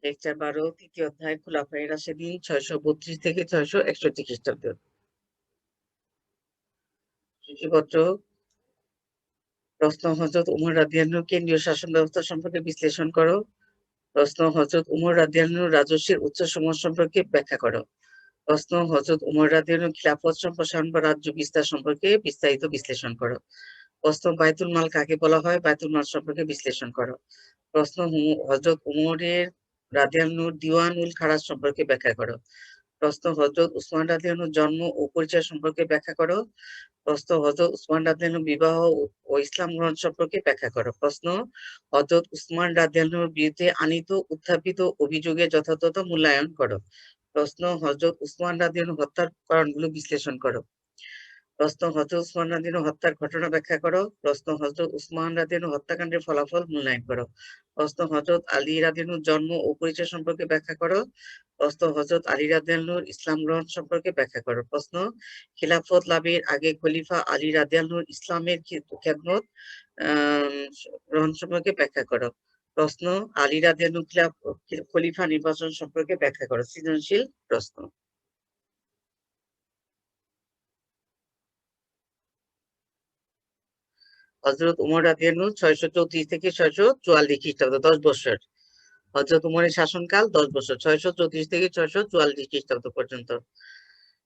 Lecture 12 তৃতীয় অধ্যায় খুলাফায়ে রাশেদিন 632 থেকে 661 খ্রিস্টাব্দ। সূচিপত্র। প্রশ্ন হযরত উমর রাদিয়াল্লাহু কেন্দ্রীয় শাসন ব্যবস্থা সম্পর্কে বিশ্লেষণ করো। প্রশ্ন হযরত উমর রাদিয়াল্লাহু রাজস্বের উৎসসমূহ সম্পর্কে ব্যাখ্যা করো। প্রশ্ন হযরত উমর রাদিয়াল্লাহু খিলাফত সম্প্রসারণ বা রাজ্য বিস্তার সম্পর্কে বিস্তারিত বিশ্লেষণ করো। প্রশ্ন বায়তুল মাল কাকে বলা হয়, বায়তুল মাল সম্পর্কে বিশ্লেষণ করো। প্রশ্ন হযরত উমরের রাদিয়াল্লাহু দিওয়ানুল খারাজ সম্পর্কে ব্যাখ্যা করো। প্রশ্ন হযরত উসমান রাদিয়াল্লাহুর জন্ম ও পরিচয় সম্পর্কে ব্যাখ্যা করো। প্রশ্ন হযরত উসমান রাদিয়াল্লাহুর বিবাহ ও ইসলাম গ্রহণ সম্পর্কে ব্যাখ্যা করো। প্রশ্ন হযরত উসমান রাদিয়াল্লাহুর বিরুদ্ধে আনীত উত্থাপিত অভিযোগের যথাযথ মূল্যায়ন করো। প্রশ্ন হযরত উসমান রাদিয়াল্লাহু হত্যার কারণগুলো বিশ্লেষণ করো। প্রশ্ন হযরত উসমান রাদিয়াল্লাহু হত্যার ঘটনা ব্যাখ্যা করো। প্রশ্ন হযরত উসমান রাদিয়াল্লাহু হত্যাকাণ্ডের ফলাফল মূল্যায়ন করো। প্রশ্ন হযরত আলী রাদিয়াল্লাহুর জন্ম ও পরিচয় সম্পর্কে ব্যাখ্যা করো। প্রশ্ন হযরত আলী রাদিয়াল্লাহুর ইসলাম গ্রহণ সম্পর্কে ব্যাখ্যা করো। প্রশ্ন খিলাফত লাভের আগে খলিফা আলী রাদিয়াল্লাহুর ইসলামের খিদমত গ্রহণ সম্পর্কে ব্যাখ্যা করো। প্রশ্ন আলী রাদিয়াল্লাহু খলিফা নির্বাচন সম্পর্কে ব্যাখ্যা করো। সৃজনশীল প্রশ্ন। হযরত উমর রাদিয়াল্লাহু 634 থেকে 644 খ্রিস্টাব্দ 10 বছর। হযরত উমরের শাসনকাল 10 বছর 634 থেকে 644 খ্রিস্টাব্দ পর্যন্ত।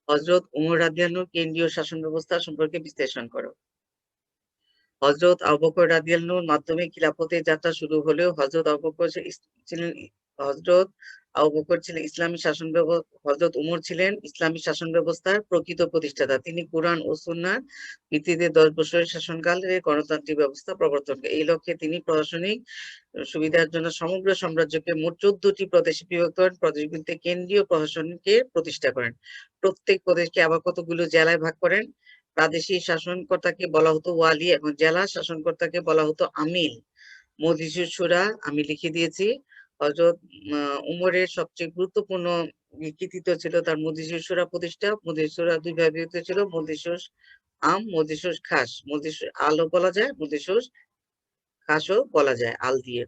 হযরত উমর রাদিয়াল্লাহুর কেন্দ্রীয় শাসন ব্যবস্থা সম্পর্কে বিশ্লেষণ করো। হযরত আবু বকর রাদিয়াল্লাহুর মাধ্যমে খিলাফতের যাত্রা শুরু হলেও হযরত আবু বকর ছিলেন হযরত আবু বকর ছিলেন হযরত উমর ছিলেন ইসলামী শাসন ব্যবস্থার প্রকৃত প্রতিষ্ঠাতা। তিনি কুরআন ও সুন্নাহর ভিত্তিতে 10 বছরের শাসনকালে গণতান্ত্রিক ব্যবস্থা প্রবর্তন করেন। এই লক্ষ্যে তিনি প্রশাসনিক সুবিধার জন্য সমগ্র সাম্রাজ্যকে মোট 14টি প্রদেশে বিভক্ত করেন। প্রদেশগুলিতে কেন্দ্রীয় প্রশাসনকে প্রতিষ্ঠা করেন। প্রত্যেক প্রদেশকে আবার কতগুলো জেলায় ভাগ করেন। প্রাদেশিক শাসনকর্তাকে বলা হতো ওয়ালি এবং জেলা শাসনকর্তাকে বলা হতো আমিল। মজলিসুস শুরা আমি লিখে দিয়েছি। হযরত উমরের সবচেয়ে গুরুত্বপূর্ণ কৃতিত্ব ছিল তার মজলিসুস শুরা প্রতিষ্ঠা। মজলিসুস শুরা দুই ভাগে বিভক্ত ছিল, মজলিসুস আম, মজলিসুস খাস। মজলিসুস আলও বলা যায়, মজলিসুস খাসও বলা যায় আল দিয়ে।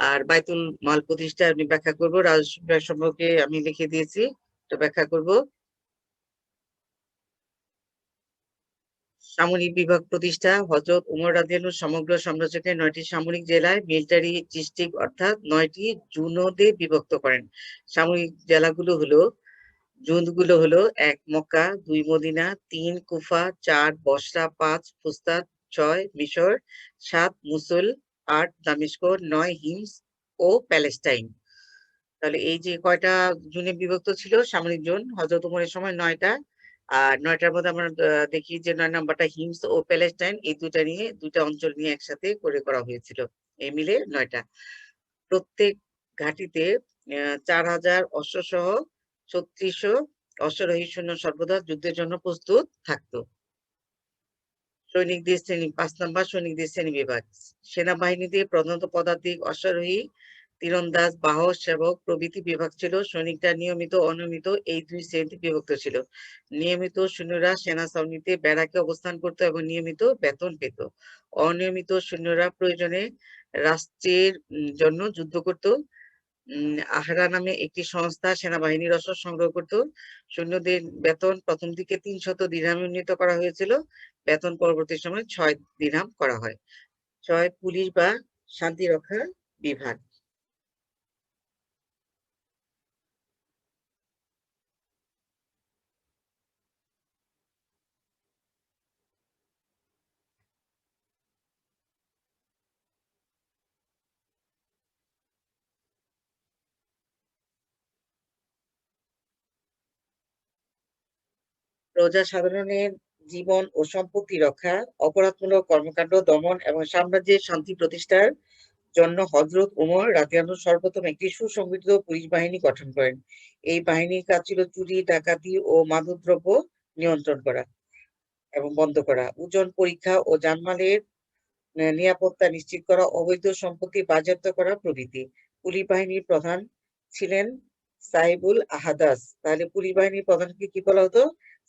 আর বাইতুল মাল প্রতিষ্ঠা আমি ব্যাখ্যা করব। রাজস্ব বিভাগ সম্পর্কে আমি লিখে দিয়েছি, তো ব্যাখ্যা করব। সামরিক বিভাগ প্রতিষ্ঠা। হযরত উমর রাদিয়াল্লাহু সমগ্র সাম্রাজ্যকে 9টি সামরিক জেলায় মিলিটারি ডিস্ট্রিক্ট অর্থাৎ 9টি জুনদে বিভক্ত করেন। সামরিক জেলাগুলো হলো জুনগুলো হলো 1 মক্কা, 2 মদিনা, 3 কুফা, 4 বসরা, 5 ফুস্তাত, 6 মিশর, 7 মুসুল, 8 দামেস্ক, 9 হিমস ও প্যালেস্টাইন। তাহলে এই যে কয়টা জুনে বিভক্ত ছিল সামরিক জোন হযরত উমরের সময় 9টা। আর 9টার মধ্যে আমরা দেখি যে 9 নাম্বারটা হিমস ও প্যালেস্টাইন, এই দুইটা অঞ্চল নিয়ে একসাথে করা হয়েছিল। এই মিলে 9টা। প্রত্যেক ঘাঁটিতে 4000 অশ্ব সহ 3600 অশ্বারোহী সৈন্য সর্বদা যুদ্ধের জন্য প্রস্তুত থাকতো। সৈনিকদের শ্রেণী 5 নাম্বার সৈনিকদের শ্রেণী বিভাগ। সেনাবাহিনীতে প্রধানত পদাতিক, অশ্বারোহী, তীরন্দাজ, বাহক, সেবক প্রভৃতি বিভাগ ছিল। সৈনিকরা নিয়মিত অনিয়মিত এই দুই শ্রেণীতে বিভক্ত ছিল। নিয়মিত সৈন্যরা সেনা ছাউনিতে ব্যারাকে অবস্থান করত এবং নিয়মিত বেতন পেত। অনিয়মিত সৈন্যরা প্রয়োজনে রাষ্ট্রের জন্য যুদ্ধ করত। আহরা নামে একটি সংস্থা সেনাবাহিনীর অস্ত্র সংগ্রহ করত। সৈন্যদের বেতন প্রথম দিকে 300 দিরহামে উন্নীত করা হয়েছিল। বেতন পরবর্তী সময় 6 দিরহাম করা হয়। 6 পুলিশ বা শান্তিরক্ষা বিভাগ। প্রজা সাধারণের জীবন ও সম্পত্তি রক্ষা, অপরাধমূলক কর্মকাণ্ড দমন এবং সাম্রাজ্যের শান্তি প্রতিষ্ঠার জন্য হযরত উমর রাদিয়াল্লাহু সর্বপ্রথম একটি সুসংগঠিত পুলিশ বাহিনী গঠন করেন। এই বাহিনীর কাজ ছিল চুরি, ডাকাতি ও মাদকদ্রব্য নিয়ন্ত্রণ করা এবং বন্ধ করা, ওজন পরীক্ষা ও জানমালের নিরাপত্তা নিশ্চিত করা, অবৈধ সম্পত্তি বাজেয়াপ্ত করা প্রভৃতি। পুলিশ বাহিনীর প্রধান ছিলেন সাহেবুল আহাদাস। তাহলে পুলিশ বাহিনীর প্রধানকে কি বলা হতো?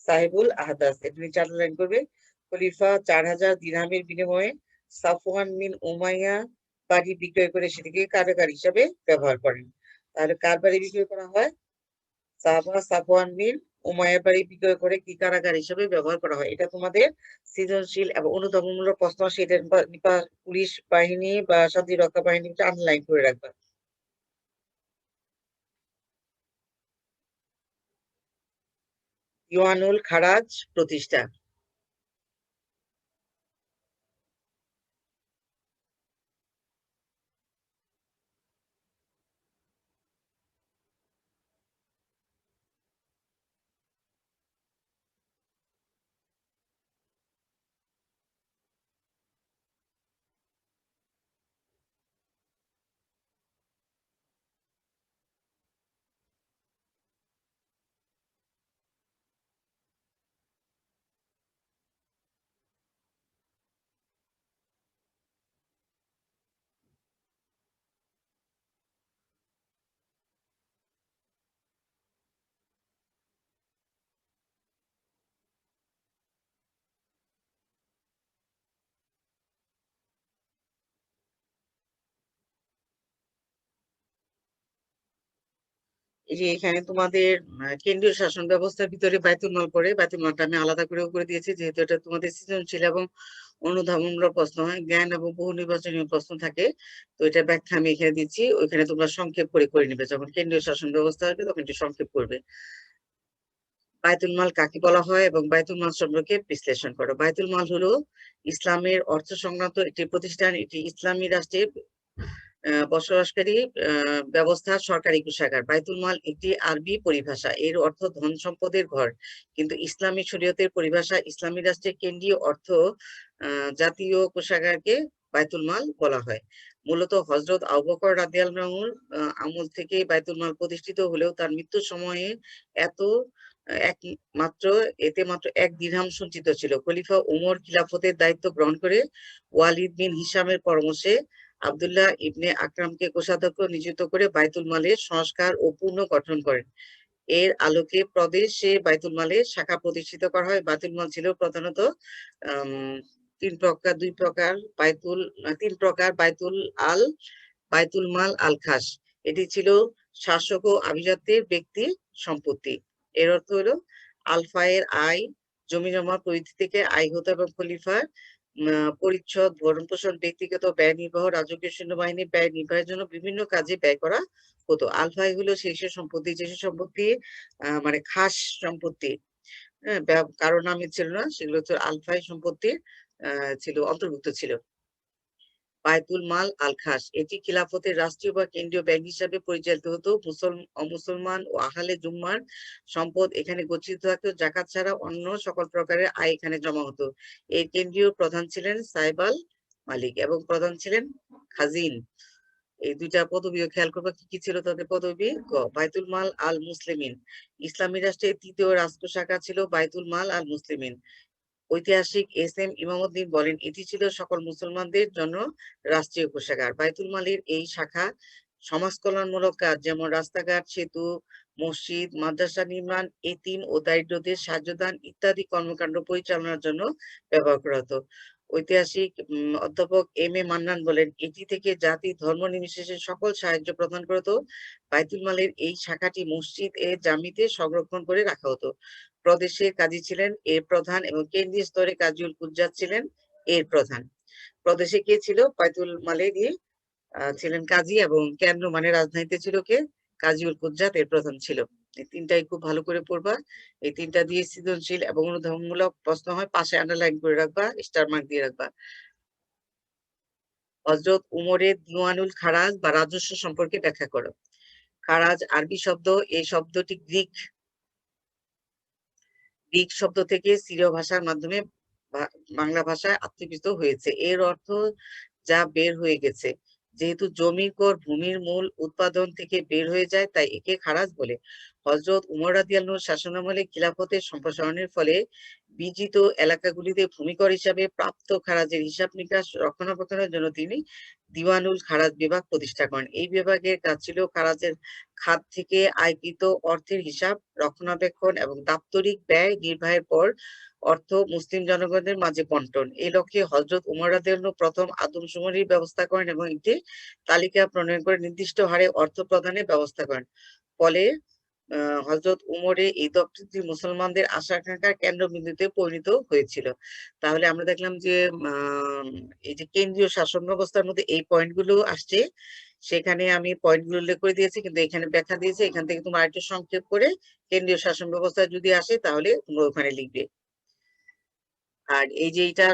সাহেবুল আহাদাস। এটা নিয়ে 4 লাইন করবে। খলিফা 4000 দিরহামের বিনিময়ে সাফওয়ান বিন উমাইয়া বাড়ি বিক্রয় করে সেটিকে কারাগার হিসাবে ব্যবহার করেন। তাহলে কার বাড়ি বিক্রয় করা হয়? সাফওয়ান বিন উমাইয়ার বাড়ি বিক্রয় করে কি কারাগার হিসাবে ব্যবহার করা হয়? এটা তোমাদের সৃজনশীল এবং অনুধাবনমূলক প্রশ্ন, সেটা পুলিশ বাহিনী বা শান্তি রক্ষা বাহিনীটা আন্ডারলাইন করে রাখবা। দিওয়ানুল খারাজ প্রতিষ্ঠা। এই যে এখানে তোমাদের কেন্দ্রীয় শাসন ব্যবস্থার ভিতরে বায়তুল মাল পড়ে। বায়তুল মালটা আমি আলাদা করে দিয়েছি, যেহেতু এটা তোমাদের সৃজনশীল এবং অনুধাবনমূলক প্রশ্ন হয়, জ্ঞান এবং বহু নির্বাচনীয় প্রশ্ন থাকে। তো এটা ব্যাখ্যা আমি এখানে দিচ্ছি, ওইখানে তোমরা সংক্ষেপ করে নিবে। যখন কেন্দ্রীয় শাসন ব্যবস্থা হবে তখন একটু সংক্ষেপ করবে। বায়তুল মাল কাকে বলা হয় এবং বায়তুল মাল সম্পর্কে বিশ্লেষণ করো। বায়তুল মাল হলো ইসলামের অর্থ সংক্রান্ত একটি প্রতিষ্ঠান। এটি ইসলামী রাষ্ট্রে বসবাসকারী ব্যবস্থার সরকারি কোষাগার। বাইতুল মাল একটি আরবি পরিভাষা, এর অর্থ ধন সম্পদের ঘর, কিন্তু ইসলামী শরীয়তের পরিভাষা ইসলামী রাষ্ট্রের কেন্দ্রীয় অর্থ জাতীয় কোষাগারকে বাইতুল মাল বলা হয়। মূলত হজরত আবু বকর রাদিয়াল্লাহু আনহুর আমল থেকে বাইতুল মাল প্রতিষ্ঠিত হলেও তার মৃত্যুর সময়ে এত এক মাত্র এতে মাত্র 1 দিরহাম সঞ্চিত ছিল। খলিফা উমর খিলাফতের দায়িত্ব গ্রহণ করে ওয়ালিদ বিন হিশামের পরামর্শে আব্দুল্লাহ ইবনে আকরামকে কোষাধ্যক্ষ নিযুক্ত করে বাইতুল মালের সংস্কার ও পুনর্গঠন করেন। এর আলোকে প্রদেশে বাইতুল মালের শাখা প্রতিষ্ঠিত করা হয়। বাইতুল মাল ছিল প্রধানত দুই প্রকার তিন প্রকার বাইতুল আল, বাইতুল মাল আল খাস। এটি ছিল শাসক ও আভিজাত্যের ব্যক্তি সম্পত্তি। এর অর্থ হলো আলফায়ের আয়, জমি জমা প্রভৃতি থেকে আয় হতো এবং খলিফার পরিচ্ছদ, ভরণ পোষণ, ব্যক্তিগত ব্যয় নির্বাহ, রাজকীয় সৈন্যবাহিনী ব্যয় নির্বাহের জন্য বিভিন্ন কাজে ব্যয় করা হতো। আলফাই হলো সেই সম্পত্তি, যেসব সম্পত্তি মানে খাস সম্পত্তি, হ্যাঁ, কারো নামে ছিল না, সেগুলো হচ্ছে আলফাই সম্পত্তির ছিল, অন্তর্ভুক্ত ছিল। বায়তুল মাল আল খাস এটি খিলাফতের রাষ্ট্রীয় বা কেন্দ্রীয় ব্যাংক হিসাবে পরিচালিত হতো। অমুসলমান ও আহলে জুম্মার সম্পদ এখানে গচ্ছিত থাকতো। জাকাত ছাড়া অন্য সকল প্রকারের আয় এখানে জমা হতো। এর কেন্দ্রীয় প্রধান ছিলেন সাহেব আল মালিক এবং প্রধান ছিলেন খাজিন। এই দুইটা পদবীও খেয়াল করবো, কি কি ছিল তাদের পদবী। বাইতুল মাল আল মুসলিমিন, ইসলামী রাষ্ট্রের তৃতীয় রাষ্ট্র শাখা ছিল বাইতুল মাল আল মুসলিমিন। ঐতিহাসিক এস এম ইমামউদ্দিন বলেন, এটি ছিল সকল মুসলমানদের জন্য রাষ্ট্রীয় কোষাগার। বাইতুল মালের এই শাখা সমাজ কল্যাণমূলক কাজ, যেমন রাস্তাঘাট, সেতু, মসজিদ, মাদ্রাসা নির্মাণ, এতিম ও দারিদ্রদের সাহায্যদান ইত্যাদি কর্মকাণ্ড পরিচালনার জন্য ব্যবহার করা হতো। ঐতিহাসিক অধ্যাপক এম এ মান্নান বলেন, এটি থেকে জাতি ধর্ম নির্বিশেষে সকল সাহায্য প্রদান করত। বাইতুল মালের এই শাখাটি মসজিদ এ জামিতে সংরক্ষণ করে রাখা হতো। প্রদেশের কাজী ছিলেন এর প্রধান এবং কেন্দ্রীয় স্তরে কাজীউল কুজ্জাত ছিলেন এর প্রধান। প্রদেশে কে ছিল? বাইতুল মালেরই ছিলেন কাজী, এবং কেন্দ্র মানে রাজধানীতে ছিল কে? কাজীউল কুজ্জাত এর প্রধান ছিল। এই তিনটাই খুব ভালো করে পড়বা। এই তিনটা দিয়ে সৃজনশীল এবং অনুধাবনমূলক প্রশ্ন হয়, পাশে আন্ডারলাইন করে রাখবা, স্টার মার্ক দিয়ে রাখবা। হযরত উমরের দিওয়ানুল খারাজ বা রাজস্ব সম্পর্কে ব্যাখ্যা করো। খারাজ আরবি শব্দ, এই শব্দটি গ্রিক শব্দ থেকে সিরীয় ভাষার মাধ্যমে বাংলা ভাষায় আত্মীকৃত হয়েছে। এর অর্থ যা বের হয়ে গেছে। যেহেতু জমির কর ভূমির মূল উৎপাদন থেকে বের হয়ে যায়, তাই একে খারাজ বলে। হযরত উমর রাদিয়াল্লাহু শাসনামলে খিলাফতের সম্প্রসারণের ফলে বিজিত এলাকাগুলিতে ভূমিকর হিসাবে প্রাপ্ত খারাজের হিসাব নিকাশ রক্ষণাবেক্ষণের জন্য তিনি দিওয়ানুল খারাজ বিভাগ প্রতিষ্ঠা করেন। এই বিভাগের কাজ ছিল খারাজের খাত থেকে আয়কৃত অর্থের হিসাব, রক্ষণাবেক্ষণ এবং দাপ্তরিক ব্যয় নির্বাহের পর অর্থ মুসলিম জনগণের মাঝে বন্টন। এই লক্ষ্যে হযরত উমর রাদিয়াল্লাহু প্রথম আদমশুমারির ব্যবস্থা করেন এবং একটি তালিকা প্রণয়ন করে নির্দিষ্ট হারে অর্থ প্রদানের ব্যবস্থা করেন। ফলে হযরত উমরের এই দপ্তরটি মুসলমানদের আশা আকাঙ্ক্ষার কেন্দ্রবিন্দুতে পরিণত হয়েছিল। তাহলে আমরা দেখলাম যে এই যে কেন্দ্রীয় শাসন ব্যবস্থার মধ্যে এই পয়েন্টগুলো আসছে, সেখানে আমি পয়েন্টগুলো উল্লেখ করে দিয়েছি, কিন্তু এখানে ব্যাখ্যা দিয়েছে। এখান থেকে তোমরা আরেকটু সংক্ষেপ করে কেন্দ্রীয় শাসন ব্যবস্থা যদি আসে তাহলে তোমরা ওখানে লিখবে। আর এই যে এটা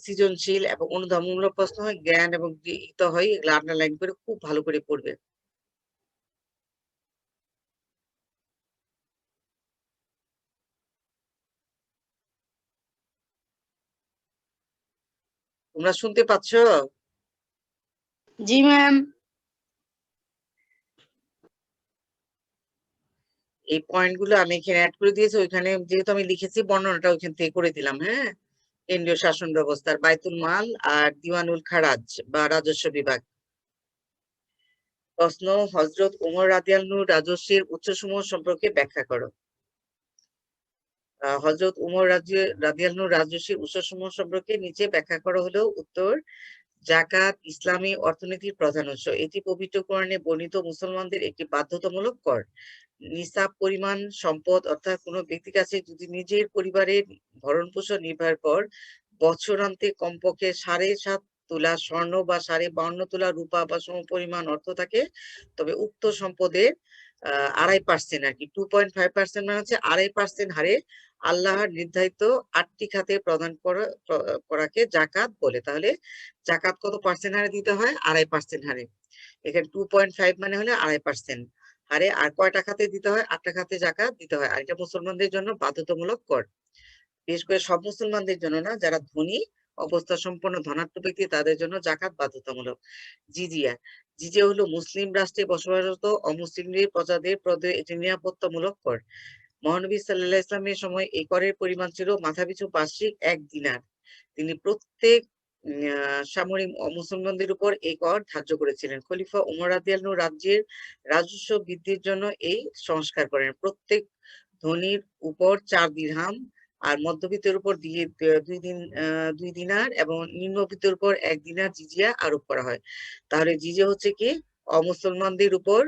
সৃজনশীল এবং অনুধাবনমূলক প্রশ্ন হয়, জ্ঞান এবং গৃহীত হয়, এগুলো আন্ডারলাইন করে খুব ভালো করে পড়বে। তোমরা শুনতে পাচ্ছ? জি ম্যাম। এই পয়েন্টগুলো আমি এখানে অ্যাড করে দিয়েছি, ওইখানে যেহেতু আমি লিখেছি বর্ণনাটা ওইখান থেকে করে দিলাম। হ্যাঁ, কেন্দ্রীয় শাসন ব্যবস্থার বাইতুল মাল আর দিওয়ানুল খারাজ বা রাজস্ব বিভাগ। প্রশ্ন, হযরত উমর রাদিয়াল্লাহু রাজস্বের উৎসসমূহ সম্পর্কে ব্যাখ্যা করো। হযরত উমর রাদিয়াল্লাহু রাজস্বের উৎসসমূহ সম্পর্কে নিচে ব্যাখ্যা করা হলো। উত্তর, জাকাত ইসলামী অর্থনীতির প্রধান উৎস। এটি পবিত্র কোরআনে বর্ণিত মুসলমানদের একটি বাধ্যতামূলক কর। নিসাব পরিমাণ সম্পদ, অর্থাৎ কোনো ব্যক্তির কাছে যদি নিজের পরিবারের ভরণ পোষণ নির্বাহের পর বছরান্তে কমপক্ষে 7.5 তোলা স্বর্ণ বা 52.5 তোলা রূপা বা সমপরিমাণ অর্থ থাকে, তবে উক্ত সম্পদের 2.5% আর কি, 2.5% মানে হচ্ছে 2.5% হারে আল্লাহর নির্ধারিত 8টি খাতে প্রদান করাকে জাকাত বলে। তাহলে জাকাত কত পার্সেন্ট হারে দিতে হয়? 2.5% হারে। এখানে 2.5 মানে হলে 2.5% হারে। আর কয়টা খাতে দিতে হয়? 8টা খাতে জাকাত দিতে হয়। আর এটা মুসলমানদের জন্য বাধ্যতামূলক কর। বিশেষ করে সব মুসলমানদের জন্য না, যারা ধনী অবস্থা সম্পন্ন ধনাঢ্য ব্যক্তি তাদের জন্য জাকাত বাধ্যতামূলক। জিজিয়া, জিজিয়া হলো মুসলিম রাষ্ট্রে বসবাসরত অমুসলিমদের প্রজাদের প্রতি এটি নিরাপত্তামূলক কর। মহানবী সাল্লাল্লাহু ইসলামের সময় এই করের পরিমাণ ছিল মাথাপিছু বার্ষিক 1 দিনার। তিনি প্রত্যেক সামরিক মুসলমানদের উপর এই কর ধার্য করেছিলেন। খলিফা উমর রাদিয়াল্লাহু রাজ্যের রাজস্ব বৃদ্ধির জন্য এই সংস্কার করেন। প্রত্যেক ধনীর উপর 4 দিরহাম, আর মধ্যবিত্তের উপর 2 দিনার এবং নিম্নবিত্তের উপর 1 দিনার জিজিয়া আরোপ করা হয়। তাহলে জিজিয়া হচ্ছে কি? অমুসলমানদের উপর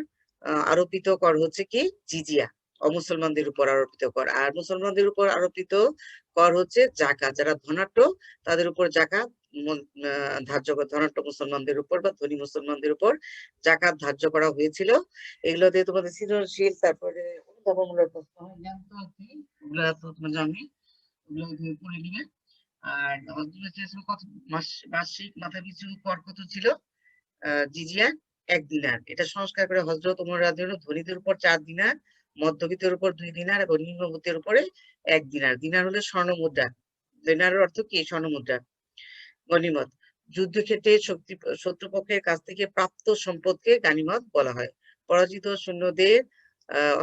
আরোপিত কর হচ্ছে কি? জিজিয়া। অমুসলমানদের উপর আরোপিত কর। আর মুসলমানদের উপর আরোপিত কর হচ্ছে জাকাত। যারা ধনাঢ্য তাদের উপর জাকাত ধার্য করা, ধনাঢ্য মুসলমানদের উপর বা ধনী মুসলমানদের উপর জাকাত ধার্য করা হয়েছিল। এগুলো দিয়ে তোমাদের সৃজনশীল, তারপরে অনুধাবনমূলক প্রশ্ন হয়, জ্ঞান তো আছেই, ওগুলো তো তোমরা জানোই, ওগুলো পড়ে নিবে। আর কত বার্ষিক মাথাপিছু কর কত ছিল? জিজিয়া 1 দিনার। এটা সংস্কার করে হযরত উমর রাদিয়াল্লাহু ধনীদের উপর 4 দিনার, মধ্যবিত্তের উপর 2 দিনার এবং নিম্নবিত্তের উপরে 1 দিনার। দিনার হলো স্বর্ণ মুদ্রা। দিনারের অর্থ কি? স্বর্ণ মুদ্রা। গনিমত, যুদ্ধক্ষেত্রে শত্রুপক্ষের কাছ থেকে প্রাপ্ত সম্পদকে গানিমত বলা হয়। পরাজিত সৈন্যদের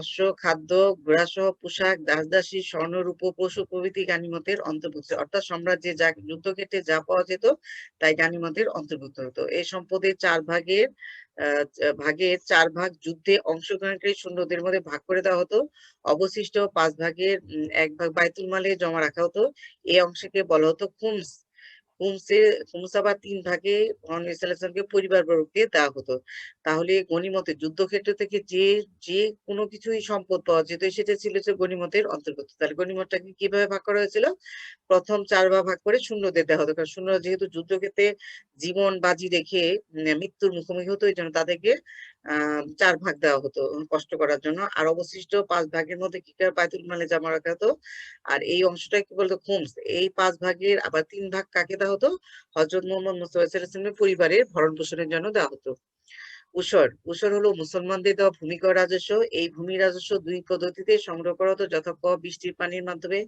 অস্ত্র, খাদ্য, ঘোড়াসহ পোশাক, দাসদাসী, স্বর্ণ, রূপ, পশু প্রভৃতি গানিমতের অন্তর্ভুক্ত। অর্থাৎ সম্রাজ্যে যা যুদ্ধক্ষেত্রে যা পাওয়া যেত তাই গানিমতের অন্তর্ভুক্ত হতো। এই সম্পদের 4 ভাগের 4 ভাগ যুদ্ধে অংশগ্রহণকারী সৈন্যদের মধ্যে ভাগ করে দেওয়া হতো। অবশিষ্ট 5 ভাগের 1 ভাগ বাইতুল মালে জমা রাখা হতো। এই অংশকে বলা হতো খুমস। খুমস আবার 3 ভাগে মহানবী সাল্লাল্লাহু আলাইহি ওয়াসাল্লামকে পরিবারবর্গকে দেওয়া হতো। তাহলে গনিমতের যুদ্ধক্ষেত্র থেকে যে যে কোনো কিছুই সম্পদ পাওয়া যেত সেটা ছিল যে গনিমতের অন্তর্গত। তাহলে গনিমতটাকে কিভাবে ভাগ করা হয়েছিল? প্রথম 4 ভাগ করে শূন্যদের দেওয়া হতো, কারণ শূন্যরা যেহেতু যুদ্ধক্ষেত্রে জীবন বাজি রেখে মৃত্যুর মুখোমুখি হতো, এই জন্য তাদেরকে 4 ভাগ দেওয়া হতো কষ্ট করার জন্য। আর অবশিষ্ট 5 ভাগের মধ্যে কি করে বাইতুল মালে জমা রাখা হতো। আর এই অংশটা কি বলতো? খুমস। এই 5 ভাগের আবার 3 ভাগ কাকে দেওয়া হতো? হযরত মুহাম্মদ মুস্তাফা সাল্লাল্লাহু আলাইহি ওয়াসাল্লামের পরিবারের ভরণ পোষণের জন্য দেওয়া হতো। উসর, উসর হলো মুসলমানদের দেওয়া ভূমিকর রাজস্ব। এই ভূমি রাজস্ব 2 পদ্ধতিতে সংগ্রহ করা হতো, যথা ক, বৃষ্টির পানির মাধ্যমে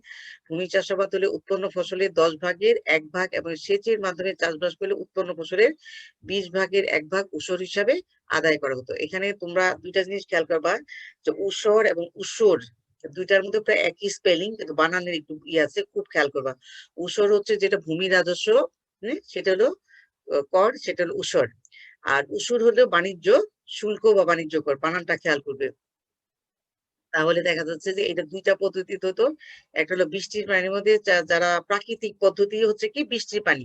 ভূমি চাষাবাদ হলে উৎপন্ন ফসলের 10 ভাগের 1 ভাগ এবং সেচের মাধ্যমে চাষবাস করলে উৎপন্ন ফসলের 20 ভাগের 1 ভাগ উসর হিসাবে আদায় করা হতো। এখানে তোমরা দুইটা জিনিস খেয়াল করবা, যে উসর এবং উসর দুইটার মধ্যে প্রায় একই স্পেলিং, কিন্তু বানানের একটু আছে, খুব খেয়াল করবা। উসর হচ্ছে যেটা ভূমি রাজস্ব, সেটা হলো কর, সেটা হলো উসর। আর উসুর হলো বাণিজ্য শুল্ক বা বাণিজ্য কর, বানানটা খেয়াল করবে। তাহলে দেখা যাচ্ছে যে এটা দুইটা পদ্ধতিতে হতো। একটা হলো বৃষ্টির পানির মধ্যে যারা প্রাকৃতিক পদ্ধতি হচ্ছে কি বৃষ্টির পানি,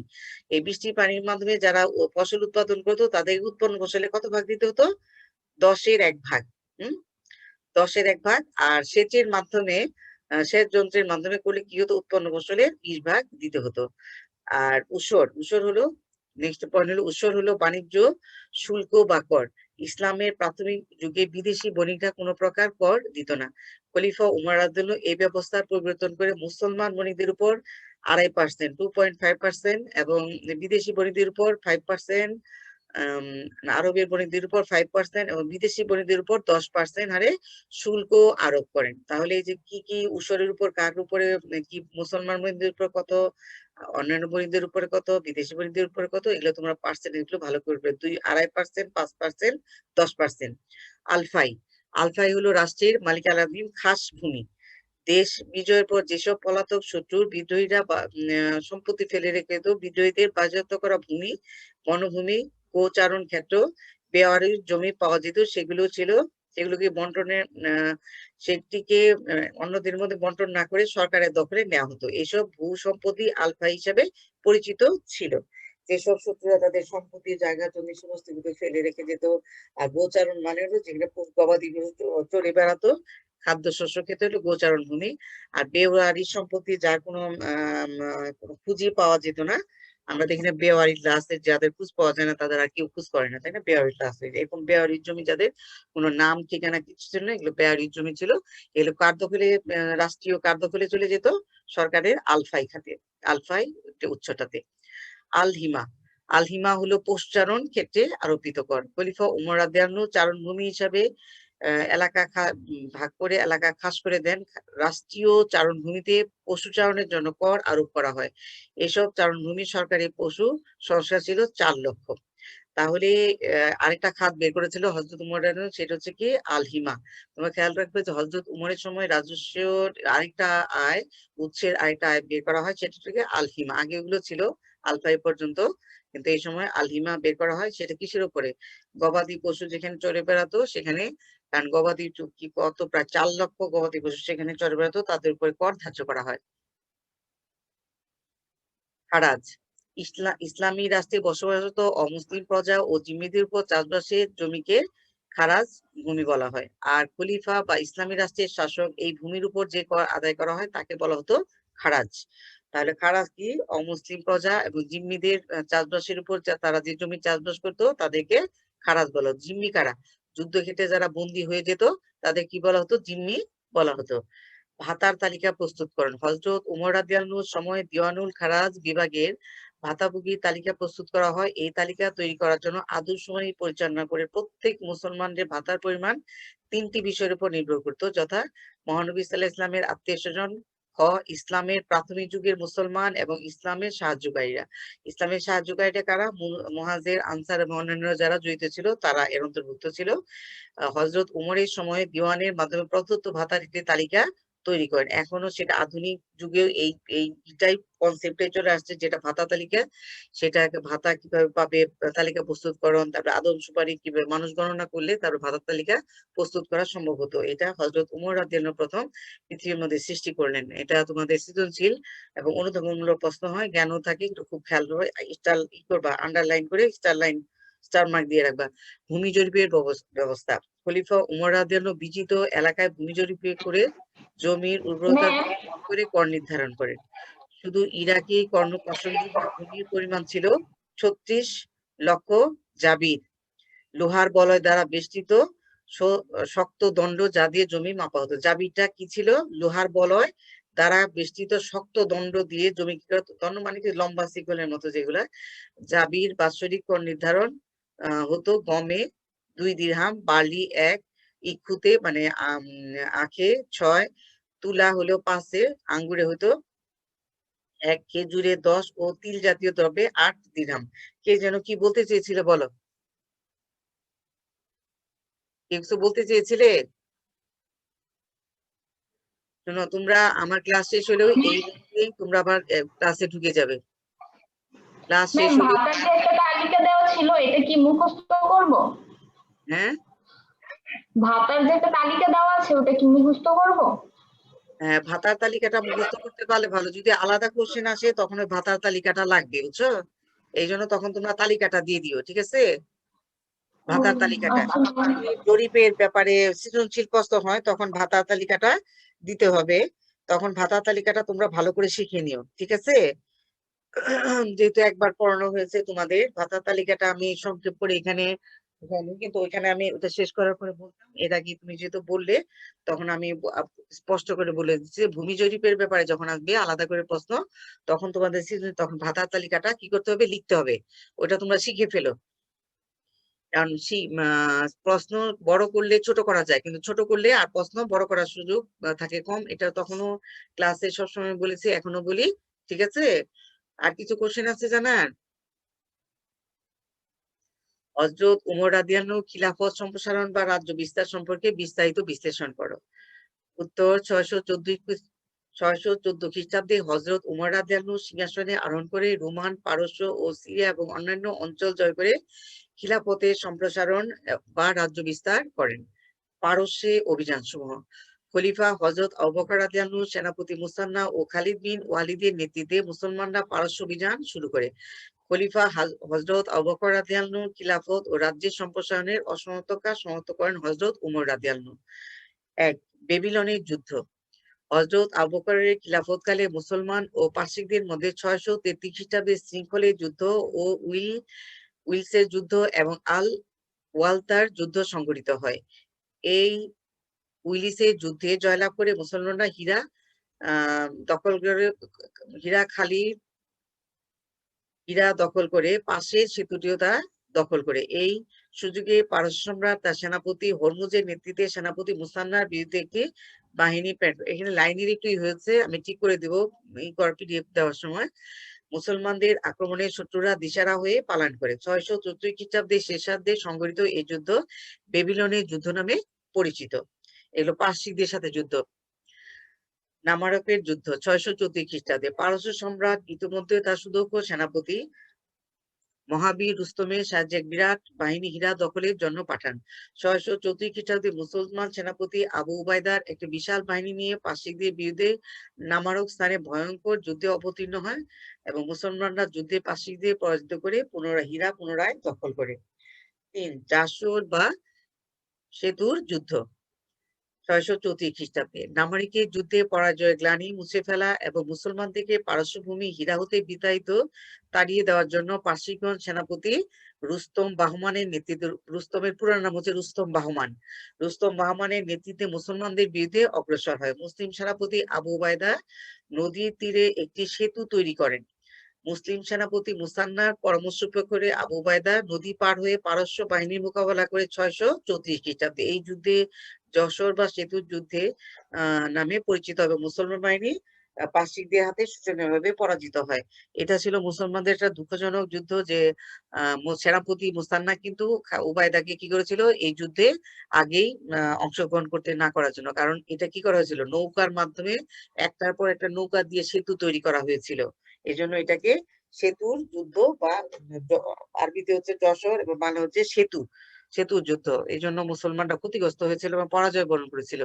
এই বৃষ্টির পানির মাধ্যমে যারা ফসল উৎপাদন করতো তাদের উৎপন্ন ফসলে কত ভাগ দিতে হতো? 10/1 ভাগ। হম 10/1 ভাগ। আর সেচের মাধ্যমে সেচ যন্ত্রের মাধ্যমে করলে কি হতো? উৎপন্ন ফসলের 20 ভাগ দিতে হতো। আর উসর হলো নেক্সট পয়েন্ট হলো উসর হলো বাণিজ্য শুল্ক বা কর। ইসলামের প্রাথমিক যুগে বিদেশি বণিকরা কোনো প্রকার কর দিত না। খলিফা উমর রাদিয়াল্লাহু এই ব্যবস্থার পরিবর্তন করে মুসলমান বণিকদের উপর 2.5%, 2.5% এবং বিদেশি বণিকদের উপর 5%, আরবের বণিকদের উপর 5% এবং বিদেশি বণিকদের উপর 10% হারে শুল্ক আরোপ করেন। তাহলে এই যে কি কি উসরের উপর কার উপরে কি মুসলমান বণিকদের উপর কত, অন্যান্য বণিকদের উপরে কত, বিদেশি বণিকদের উপরে কত, এগুলো তোমরা পার্সেন্ট এগুলো ভালো করবে। 2.5%, 5%, 10%। আলফাই আলফাই হলো রাষ্ট্রের মালিকানাধীন খাস ভূমি। দেশ বিজয়ের পর যেসব পলাতক শত্রুর বিদ্রোহীরা সম্পত্তি ফেলে রেখে যেত, বিদ্রোহীদের বাজেয়াপ্ত করা ভূমি, বনভূমি, গোচারণ ক্ষেত্র, বেওয়ারির জমি পাওয়া যেত, সেগুলোকে বন্টনের সেটিকে অন্যদের মধ্যে বন্টন না করে সরকারের দখলে নেওয়া হতো। এসব ভূ সম্পত্তি আলফা হিসাবে পরিচিত ছিল। যেসব শত্রুরা তাদের সম্পত্তি, জায়গা, জমি সমস্ত কিছু ফেলে রেখে যেত। আর গোচারণ মানে হলো যেখানে গবাদি চড়ে বেড়াতো, খাদ্যশস্য খেতে হলো গোচারণ ভূমি। আর বেওয়ারি সম্পত্তি যার কোনো খুঁজে পাওয়া যেত না, আমরা দেখি না বেওয়ারি আছে, যাদের খোঁজ পাওয়া যায় না তাদের আর কেউ খোঁজ করে না, তাই না? বেওয়ারি আছে, এরকম বেওয়ারির জমি যাদের কোনো নাম ঠিকানা কিছু ছিল না, এগুলো বেওয়ারির জমি ছিল। এগুলো কার দখলে? রাষ্ট্রীয় কার দখলে চলে যেত? সরকারের আলফাই খাতে, আলফাই উচ্চটাতে। আলহিমা আলহিমা হলো পশুচারণ ক্ষেত্রে আরোপিত কর। খলিফা উমর রাদিয়াল্লাহু চারণভূমি হিসাবে এলাকা ভাগ করে এলাকা খাস করে দেন। রাষ্ট্রীয় চারণভূমিতে পশুচারণের জন্য কর আরোপ করা হয়। এসব চারণভূমি সরকারি পশু সংখ্যা ছিল 4 লক্ষ। তাহলে আরেকটা খাত বের করেছিল হযরত উমর রাদিয়াল্লাহু, সেটা হচ্ছে কি আলহিমা। তোমরা খেয়াল রাখবে যে হযরত উমরের সময় রাজস্ব আরেকটা আয় উৎসের আরেকটা আয় বের করা হয়, সেটা হচ্ছে আলহিমা। আগে ওগুলো ছিল আলফাই পর্যন্ত, কিন্তু এই সময় আলহিমা বের করা হয়। সেটা কিসের উপরে? গবাদি পশু যেখানে চড়ে বেড়াতো সেখানে, কারণ গবাদি কি কত, প্রায় 4 লক্ষ গবাদি পশু সেখানে চড়ে বেড়াতো, তাদের উপরে কর ধার্য করা হয়। খারাজ ইসলামী রাষ্ট্রে বসবাসরত অমুসলিম প্রজা ও জিম্মিদের উপর চাষবাসের জমিকে খারাজ ভূমি বলা হয়। আর খলিফা বা ইসলামী রাষ্ট্রের শাসক এই ভূমির উপর যে কর আদায় করা হয় তাকে বলা হতো খারাজ। তাহলে খারাজ কি? অমুসলিম প্রজা এবং জিম্মিদের চাষবাসের উপর তারা যে জমি চাষবাস করতো তাদেরকে খারাজ বলা হতো। জিম্মি কারা? যুদ্ধক্ষেত্রে যারা বন্দী হয়ে যেত তাদের কি বলা হতো? জিম্মি বলা হতো। ভাতার তালিকা প্রস্তুত করেন। হযরত উমর রাদিয়াল্লাহুর সময় দিওয়ানুল খারাজ বিভাগের ভাতাভোগীর তালিকা প্রস্তুত করা হয়। এই তালিকা তৈরি করার জন্য আদর্শবাণী পরিচালনা করে প্রত্যেক মুসলমানদের ভাতার পরিমাণ 3টি বিষয়ের উপর নির্ভর করত, যথা মহানবী সাল্লাল্লাহু আলাইহি ওয়াসাল্লামের আত্মীয়স্বজন, খ ইসলামের প্রাথমিক যুগের মুসলমান এবং ইসলামের সাহায্যকারীরা। ইসলামের সাহায্যকারীরা কারা? মুহাজির, আনসার এবং অন্যান্য যারা জড়িত ছিল তারা এর অন্তর্ভুক্ত ছিল। হযরত উমরের সময় দিওয়ানের মাধ্যমে প্রদত্ত ভাতার একটি তালিকা তৈরি করেন। এখনো সেটা আধুনিক যুগেও এইটাই কনসেপ্টে চলে আসছে, যেটা ভাতা তালিকা। সেটা ভাতা কিভাবে পাবে, তালিকা প্রস্তুতকরণ, তারপরে আদম সুপারিশ কিভাবে মানুষ গণনা করলে তারপর ভাতার তালিকা প্রস্তুত করা সম্ভব হতো। এটা হযরত উমর রাদিয়াল্লাহু প্রথম পৃথিবীর মধ্যে সৃষ্টি করলেন। এটা তোমাদের সৃজনশীল এবং অনুধাবনমূলক প্রশ্ন হয়, জ্ঞানও থাকে, একটু খুব খেয়াল করবে। স্টার করবা, আন্ডারলাইন করে স্টার মার্ক দিয়ে রাখবা। ভূমি জরিপের ব্যবস্থা। খলিফা উমর রাদিয়াল্লাহু বিজিত এলাকায় ভূমি জরিপ করে জমির উর্বরতার করে কর নির্ধারণ করেন। শুধু ইরাকি কর্ণপ্রাসঙ্গিক ভূমির পরিমাণ ছিল 36 লক্ষ জাবির, লোহার বলয় দ্বারা বেষ্টিত শক্ত দণ্ড যা দিয়ে জমি মাপা হতো। জাবিরটা কি ছিল? লোহার বলয় দ্বারা বেষ্টিত শক্ত দণ্ড দিয়ে জমি কি করতো? দণ্ড মানে কি? লম্বা শিকলের মতো যেগুলা। জাবির বাৎসরিক কর নির্ধারণ হতো গমে 2 দিরহাম, বার্লি 1, ইক্ষুতে মানে আখে 6, তুলা হলো 5, আঙ্গুরে হতো 1, খেজুরে 10 ও তিল জাতীয় দ্রব্যে 8 দিরহাম। কে যেন কি বলতে চেয়েছিল বলো? কিছু বলতে চেয়েছিলে? শোনো, তোমরা আমার ক্লাস শেষ হলেও এই তোমরা আবার ক্লাসে ঢুকে যাবে। ক্লাস শেষ হলে তালিকা দেওয়া ছিল এটা কি মুখস্থ করব? হ্যাঁ ভাতার যে একটা তালিকা দেওয়া আছে ওটা কি মুখস্থ করব? হ্যাঁ, ভাতার তালিকাটা মুখস্থ করতে পারলে ভালো। যদি আলাদা কোশ্চেন আসে তখন ওই ভাতার তালিকাটা লাগবে, বুঝছো? এই জন্য তখন তোমরা তালিকাটা দিয়ে দিও, ঠিক আছে? ভাতার তালিকাটা আচ্ছা যদি জরিপের ব্যাপারে সৃজনশীল প্রশ্ন হয় তখন ভাতার তালিকাটা দিতে হবে। তখন ভাতার তালিকাটা তোমরা ভালো করে শিখে নিও, ঠিক আছে? যেহেতু একবার পড়ানো হয়েছে তোমাদের, ভাতার তালিকাটা আমি সংক্ষেপ করে এখানে জানি, কিন্তু ওইখানে আমি ওটা শেষ করার পরে বলতাম। এর আগে তুমি যেহেতু বললে তখন আমি স্পষ্ট করে বলে দিচ্ছি, ভূমি জরিপের ব্যাপারে যখন আসবে আলাদা করে প্রশ্ন, তখন তোমাদের তখন ভাতার তালিকাটা কি করতে হবে, লিখতে হবে। ওটা তোমরা শিখে ফেলো। কারণ প্রশ্ন বড় করলে ছোট করা যায়, কিন্তু ছোট করলে আর প্রশ্ন বড় করার সুযোগ থাকে কম। এটা তখনও ক্লাসে সবসময় বলেছি, এখনো বলি, ঠিক আছে? আর কিছু কোশ্চেন আছে জানার? হযরত উমর রাদিয়াল্লাহু খিলাফত সম্প্রসারণ বা রাজ্য বিস্তার সম্পর্কে বিস্তারিত বিশ্লেষণ করো। উত্তর 614 খ্রিস্টাব্দে হযরত উমর রাদিয়াল্লাহু সিংহাসনে আরোহণ করে রোমান, পারস্য ও সিরিয়া এবং অন্যান্য অঞ্চল জয় করে খিলাফতের সম্প্রসারণ বা রাজ্য বিস্তার করেন। পারস্যে অভিযান সমূহ। খলিফা হযরত আবু বকর রাদিয়াল্লাহু সেনাপতি মুসান্না ও খালিদ বিন ওয়ালিদের নেতৃত্বে মুসলমানরা পারস্য অভিযান শুরু করে। খলিফা হযরত আবু বকর রাদিয়াল্লাহু খিলাফত ও রাজ্যের সম্প্রসারণের অসমর্থ কাজ সমাপ্ত করেন হযরত উমর রাদিয়াল্লাহু। ১. বেবিলনের যুদ্ধ। হযরত আবু বকরের খিলাফতকালে মুসলমান ও পারসিকদের মধ্যে 633 খ্রিস্টাব্দে শৃঙ্খলের যুদ্ধ ও উইলসের যুদ্ধ এবং আল ওয়ালতার যুদ্ধ সংঘটিত হয়। এই উইলিসের যুদ্ধে জয়লাভ করে মুসলমানরা দখল করে হীরা দখল করে পাশের সেতুটিও তারা দখল করে। এই সুযোগে পারস্য সম্রাট তার সেনাপতি হরমুজের নেতৃত্বে সেনাপতি মুসান্নার বিরুদ্ধে একটি বাহিনী এখানে লাইনের একটু হয়েছে, আমি ঠিক করে দেব এই পিডিএফ দেওয়ার সময়। মুসলমানদের আক্রমণে শত্রুরা দিশারা হয়ে পালান করে। 634 খ্রিস্টাব্দে শেষার্ধে সংঘটিত এই যুদ্ধ বেবিলনের যুদ্ধ নামে পরিচিত। এগুলো পারসিকদের সাথে যুদ্ধ। নামারকের যুদ্ধ 634 খ্রিস্টাব্দে পারস্য সম্রাট ইতিমধ্যে তার সুদক্ষ সেনাপতি মহাবীর রুস্তমের সাহায্যে এক বিরাট বাহিনী হীরা দখলের জন্য পাঠান। 634 খ্রিস্টাব্দে মুসলমান সেনাপতি আবু উবাইদার একটি বিশাল বাহিনী নিয়ে পারসিকদের বিরুদ্ধে নামারক স্থানে ভয়ঙ্কর যুদ্ধে অবতীর্ণ হয় এবং মুসলমানরা যুদ্ধে পারসিকদের পরাজিত করে পুনরায় দখল করে। ৩. জাসর বা সেতুর যুদ্ধ 634 খ্রিস্টাব্দে নামারিকের যুদ্ধে পরাজয়ের গ্লানি মুছে ফেলা এবং মুসলমানদেরকে পারস্য ভূমি হীরা হতে বিতাড়িত তাড়িয়ে দেওয়ার জন্য পারসিকগণ সেনাপতি রুস্তম বাহমানের নেতৃত্বে, রুস্তমের পুরো নাম হচ্ছে রুস্তম বাহমান, রুস্তম বাহমানের নেতৃত্বে মুসলমানদের বিরুদ্ধে অগ্রসর হয়। মুসলিম সেনাপতি আবু উবাইদা নদীর তীরে একটি সেতু তৈরি করেন। মুসলিম সেনাপতি মুসান্নার পরামর্শ করে আবু উবাইদা নদী পার হয়ে পারস্য বাহিনীর মোকাবেলা করে 634 খ্রিস্টাব্দে এই যুদ্ধে যশোর বা সেতুর যুদ্ধে নামে পরিচিত হবে। মুসলমান বাহিনী পারসিকদের হাতে শোচনীয়ভাবে পরাজিত হয়। এটা ছিল মুসলমানদের একটা দুঃখজনক যুদ্ধ, যে সেনাপতি মুসান্না কিন্তু উবাইদাকে কি করেছিল এই যুদ্ধে আগেই অংশগ্রহণ করতে না করার জন্য। কারণ এটা কি করা হয়েছিল, নৌকার মাধ্যমে একটার পর একটা নৌকা দিয়ে সেতু তৈরি করা হয়েছিল। এই জন্য এটাকে সেতুর যুদ্ধ বা আরবিতে হচ্ছে যশোর এবং বাংলা হচ্ছে সেতুর যুদ্ধ। এই জন্য মুসলমানরা ক্ষতিগ্রস্ত হয়েছিল এবং পরাজয় বরণ করেছিল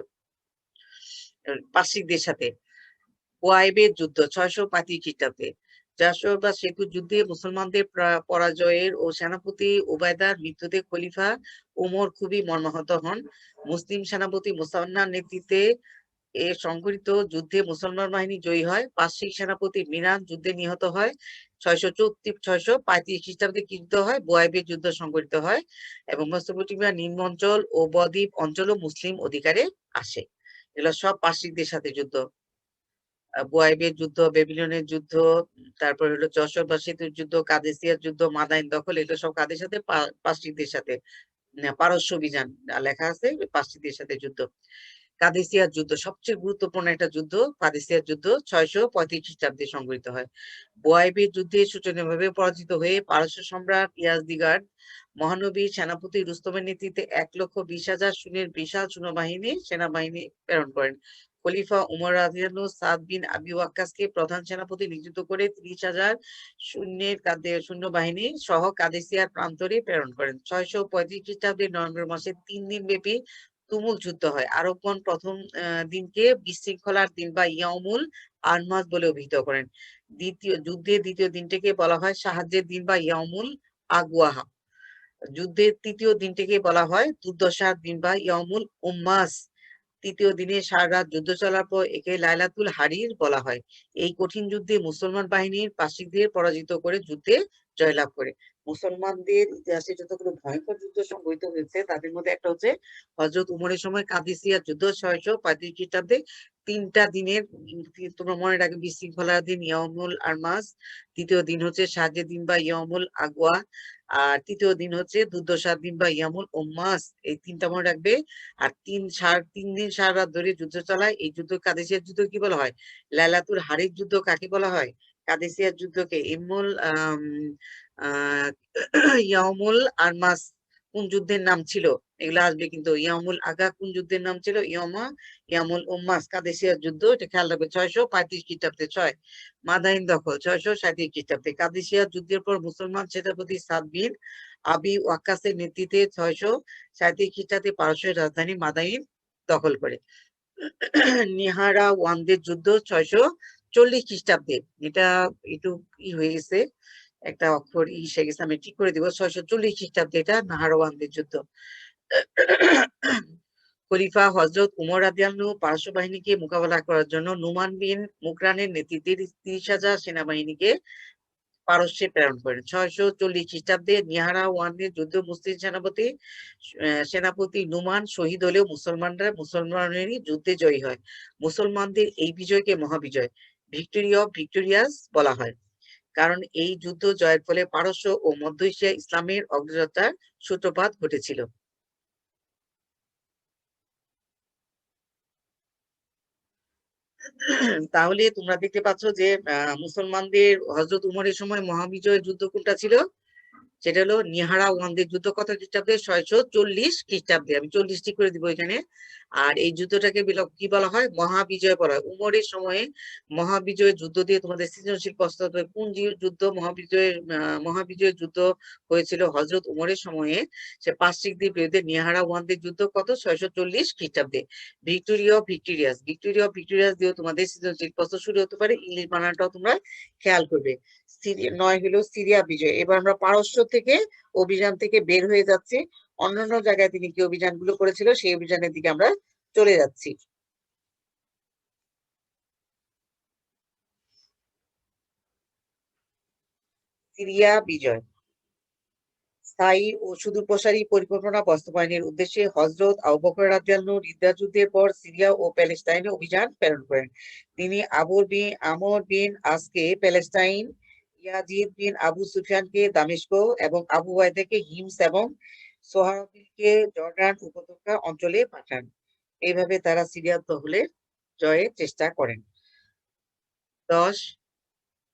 পারসিকদের সাথে। ওয়াইবের যুদ্ধ 635 খ্রিস্টাব্দে যশোর বা সেতুর যুদ্ধে মুসলমানদের পরাজয়ের ও সেনাপতি উবাইদার মৃত্যুতে খলিফা উমর খুবই মর্মাহত হন। মুসলিম সেনাপতি মুসান্নার নেতৃত্বে এ সংঘটিত যুদ্ধে মুসলমান বাহিনী জয়ী হয়। পারসিক সেনাপতি মিরান যুদ্ধে নিহত হয়। 635 খ্রিস্টাব্দে কি যুদ্ধ হয়, বুয়াইবের যুদ্ধ সংঘটিত হয় এবং মেসোপটেমিয়ার নিম্ন অঞ্চল ও বদ্বীপ অঞ্চলও মুসলিম অধিকারে আসে। এগুলো সব পারসিকদের সাথে যুদ্ধ। বুয়াইবের যুদ্ধ, বেবিলনের যুদ্ধ, তারপর হলো যশোর বা সেতুর যুদ্ধ, কাদেসিয়ার যুদ্ধ, মাদাইন দখল, এগুলো সব কাদের সাথে, পারসিকদের সাথে। পারস্য অভিযান লেখা আছে, পারসিকদের সাথে যুদ্ধ। কাদেসিয়ার যুদ্ধ সবচেয়ে গুরুত্বপূর্ণ একটা যুদ্ধ। কাদেসিয়ার যুদ্ধ 635 খ্রিস্টাব্দে সংঘটিত হয়। বুয়াইবের যুদ্ধে শোচনীয়ভাবে পরাজিত হয়ে পারস্য সম্রাট ইয়াজদিগাদ মহানবী সেনাপতি রুস্তমের নেতৃত্বে 1,20,000 সৈন্যের বিশাল সেনাবাহিনী প্রেরণ করেন। খলিফা উমর রাদিয়াল্লাহু সাদ বিন আবি ওয়াক্কাসকে প্রধান সেনাপতি নিযুক্ত করে 30,000 সৈন্যবাহিনী সহ কাদেসিয়ার প্রান্তরে প্রেরণ করেন। 635 খ্রিস্টাব্দের নভেম্বর মাসে 3 দিন ব্যাপী তুমুল যুদ্ধ হয়। আরবগণ প্রথম দিনকে বিশৃঙ্খলার দিন বা ইয়াউমুল আরমাস বলে অভিহিত করেন। দ্বিতীয় দিনটিকে বলা হয় সাহায্যের দিন বা ইয়াউমুল আগুয়াহা। যুদ্ধের তৃতীয় দিনটিকে বলা হয় দুর্দশার দিন বা ইয়াউমুল উম্মাস। তৃতীয় দিনে সারা রাত যুদ্ধ চলার পর একে লাইলাতুল হারির বলা হয়। এই কঠিন যুদ্ধে মুসলমান বাহিনীর পাশিকদের পরাজিত করে যুদ্ধে জয়লাভ করে। মুসলমানদের ইতিহাসে যতগুলো ভয়ঙ্কর যুদ্ধ সংঘটিত হয়েছে তাদের মধ্যে একটা হচ্ছে হযরত উমরের সময় কাদিসিয়া যুদ্ধ 635 খ্রিস্টাব্দে 3টা দিনের, তোমরা মনে রাখবে, বিশৃঙ্খলার দিন ইয়াউমুল আরমাস, দ্বিতীয় দিন হচ্ছে সাহায্যের দিন বা ইয়াউমুল আগওয়া, আর তৃতীয় দিন হচ্ছে দুর্দশার দিন বা ইয়ামুল উম্মাস। এই 3টা মনে রাখবে। আর 3 দিন সারা রাত ধরে যুদ্ধ চালায়। এই যুদ্ধ কাদেসিয়ার যুদ্ধ কি বলা হয়? লাইলাতুল হারির যুদ্ধ কাকে বলা হয়? কাদেসিয়ার যুদ্ধকে ইমুল ইয়ামুল আরমাস কোন যুদ্ধের নাম ছিল? এগুলো আসবে কিন্তু। ইয়ামুল আগা কোন যুদ্ধের নাম ছিল? ইয়ামুল উম্মাস কাদেসিয়ার যুদ্ধ। এটা খেয়াল রাখবে। 635 খ্রিস্টাব্দে 6 মাদাইন দখল 637 খ্রিস্টাব্দে। কাদেসিয়া যুদ্ধের পর মুসলমান সেনাপতি সাদ বিন আবি ওয়াক্কাসের নেতৃত্বে 637 খ্রিস্টাব্দে পারস্যের রাজধানী মাদাইন দখল করে। নিহারাওয়ানদের যুদ্ধ 640 খ্রিস্টাব্দে। এটা একটু হয়ে গেছে, একটা অক্ষর এসে গেছে, আমি ঠিক করে দিব। 640 খ্রিস্টাব্দে এটা নাহারওয়ানদের যুদ্ধ। খলিফা হযরত উমর রাদিয়াল্লাহু পারস্য বাহিনীকে মোকাবেলা করার জন্য নুমান বিন মুকরানের নেতৃত্বে 30,000 সেনাবাহিনীকে পারস্যে প্রেরণ করেন। 640 খ্রিস্টাব্দে নিহারাওয়ানের যুদ্ধ মুসলিম সেনাপতি নুমান শহীদ হলেও মুসলমানেরই যুদ্ধে জয়ী হয়। মুসলমানদের এই বিজয়কে মহাবিজয়, ভিক্টোরি অফ ভিক্টোরিয়াস বলা হয়। কারণ এই যুদ্ধ জয়ের ফলে পারস্য ও মধ্য এশিয়ায় ইসলামের অগ্রযাত্রার সূত্রপাত ঘটেছিল। তাহলে তোমরা দেখতে পাচ্ছ যে মুসলমানদের হযরত উমরের সময় মহাবিজয় যুদ্ধ কোনটা ছিল? সেটা হলো নিহারাওয়ানদের যুদ্ধ। কত খ্রিস্টাব্দে? 640 খ্রিস্টাব্দে। আমি 40 ঠিক করে দিব এখানে। আর এই যুদ্ধটাকে কি বলা হয়? মহাবিজয় বলা হয়। উমরের সময়ে মহাবিজয় যুদ্ধ দিয়ে তোমাদের সৃজনশীল প্রশ্ন হবে, কোন যুদ্ধ মহাবিজয় যুদ্ধ হয়েছিল হযরত উমরের সময়ে? সে পারসিকদের বিরুদ্ধে নিহারাওয়ানদের যুদ্ধ। কত? 640 খ্রিস্টাব্দে। ভিক্টোরি অফ ভিক্টোরিয়াস দিয়েও তোমাদের সৃজনশীল প্রশ্ন শুরু হতে পারে। ইংলিশ বানানটাও তোমরা খেয়াল করবে। 9 হলো সিরিয়া বিজয়। এবার আমরা পারস্য থেকে অভিযান থেকে বের হয়ে যাচ্ছি। অন্যান্য জায়গায় তিনি কি অভিযানগুলো করেছিল সেই অভিযানের দিকে আমরা চলে যাচ্ছি। সিরিয়া বিজয়। স্থায়ী ও সুদূরপ্রসারী পরিকল্পনা বাস্তবায়নের উদ্দেশ্যে হযরত আবু বকর রাদিয়াল্লাহু রিদ্দার যুদ্ধের পর সিরিয়া ও প্যালেস্টাইনে অভিযান প্রেরণ করেন। তিনি আমর বিন আসকে প্যালেস্টাইন, ইয়াজিদ বিন আবু সুফিয়ানকে দামেস্ক এবং আবু ওবায়দাকে হিমস এবং সোহারাবিলকে জর্ডান উপত্যকা অঞ্চলে পাঠান। এইভাবে তারা সিরিয়া দখলের জয়ের চেষ্টা করেন। 10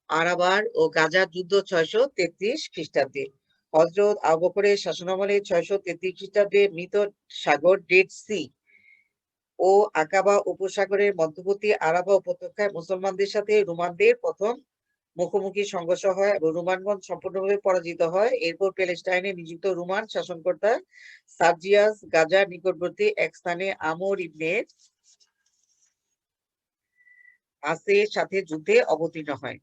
আরাবার ও গাজার যুদ্ধ 633 খ্রিস্টাব্দে। হযরত আবু বকরের শাসনামলে 633 খ্রিস্টাব্দে মৃত সাগর ডেড সি ও আকাবা উপসাগরের মধ্যবর্তী আরাবা উপত্যকায় মুসলমানদের সাথে রোমানদের প্রথম মুখোমুখি সংঘর্ষ হয় এবং রোমানগণ সম্পূর্ণভাবে পরাজিত হয়। এরপর প্যালেস্টাইনে নিযুক্ত রোমান শাসনকর্তা সার্জিয়াস গাজার নিকটবর্তী এক স্থানে আমর ইবনে আসের সাথে যুদ্ধে অবতীর্ণ হয়।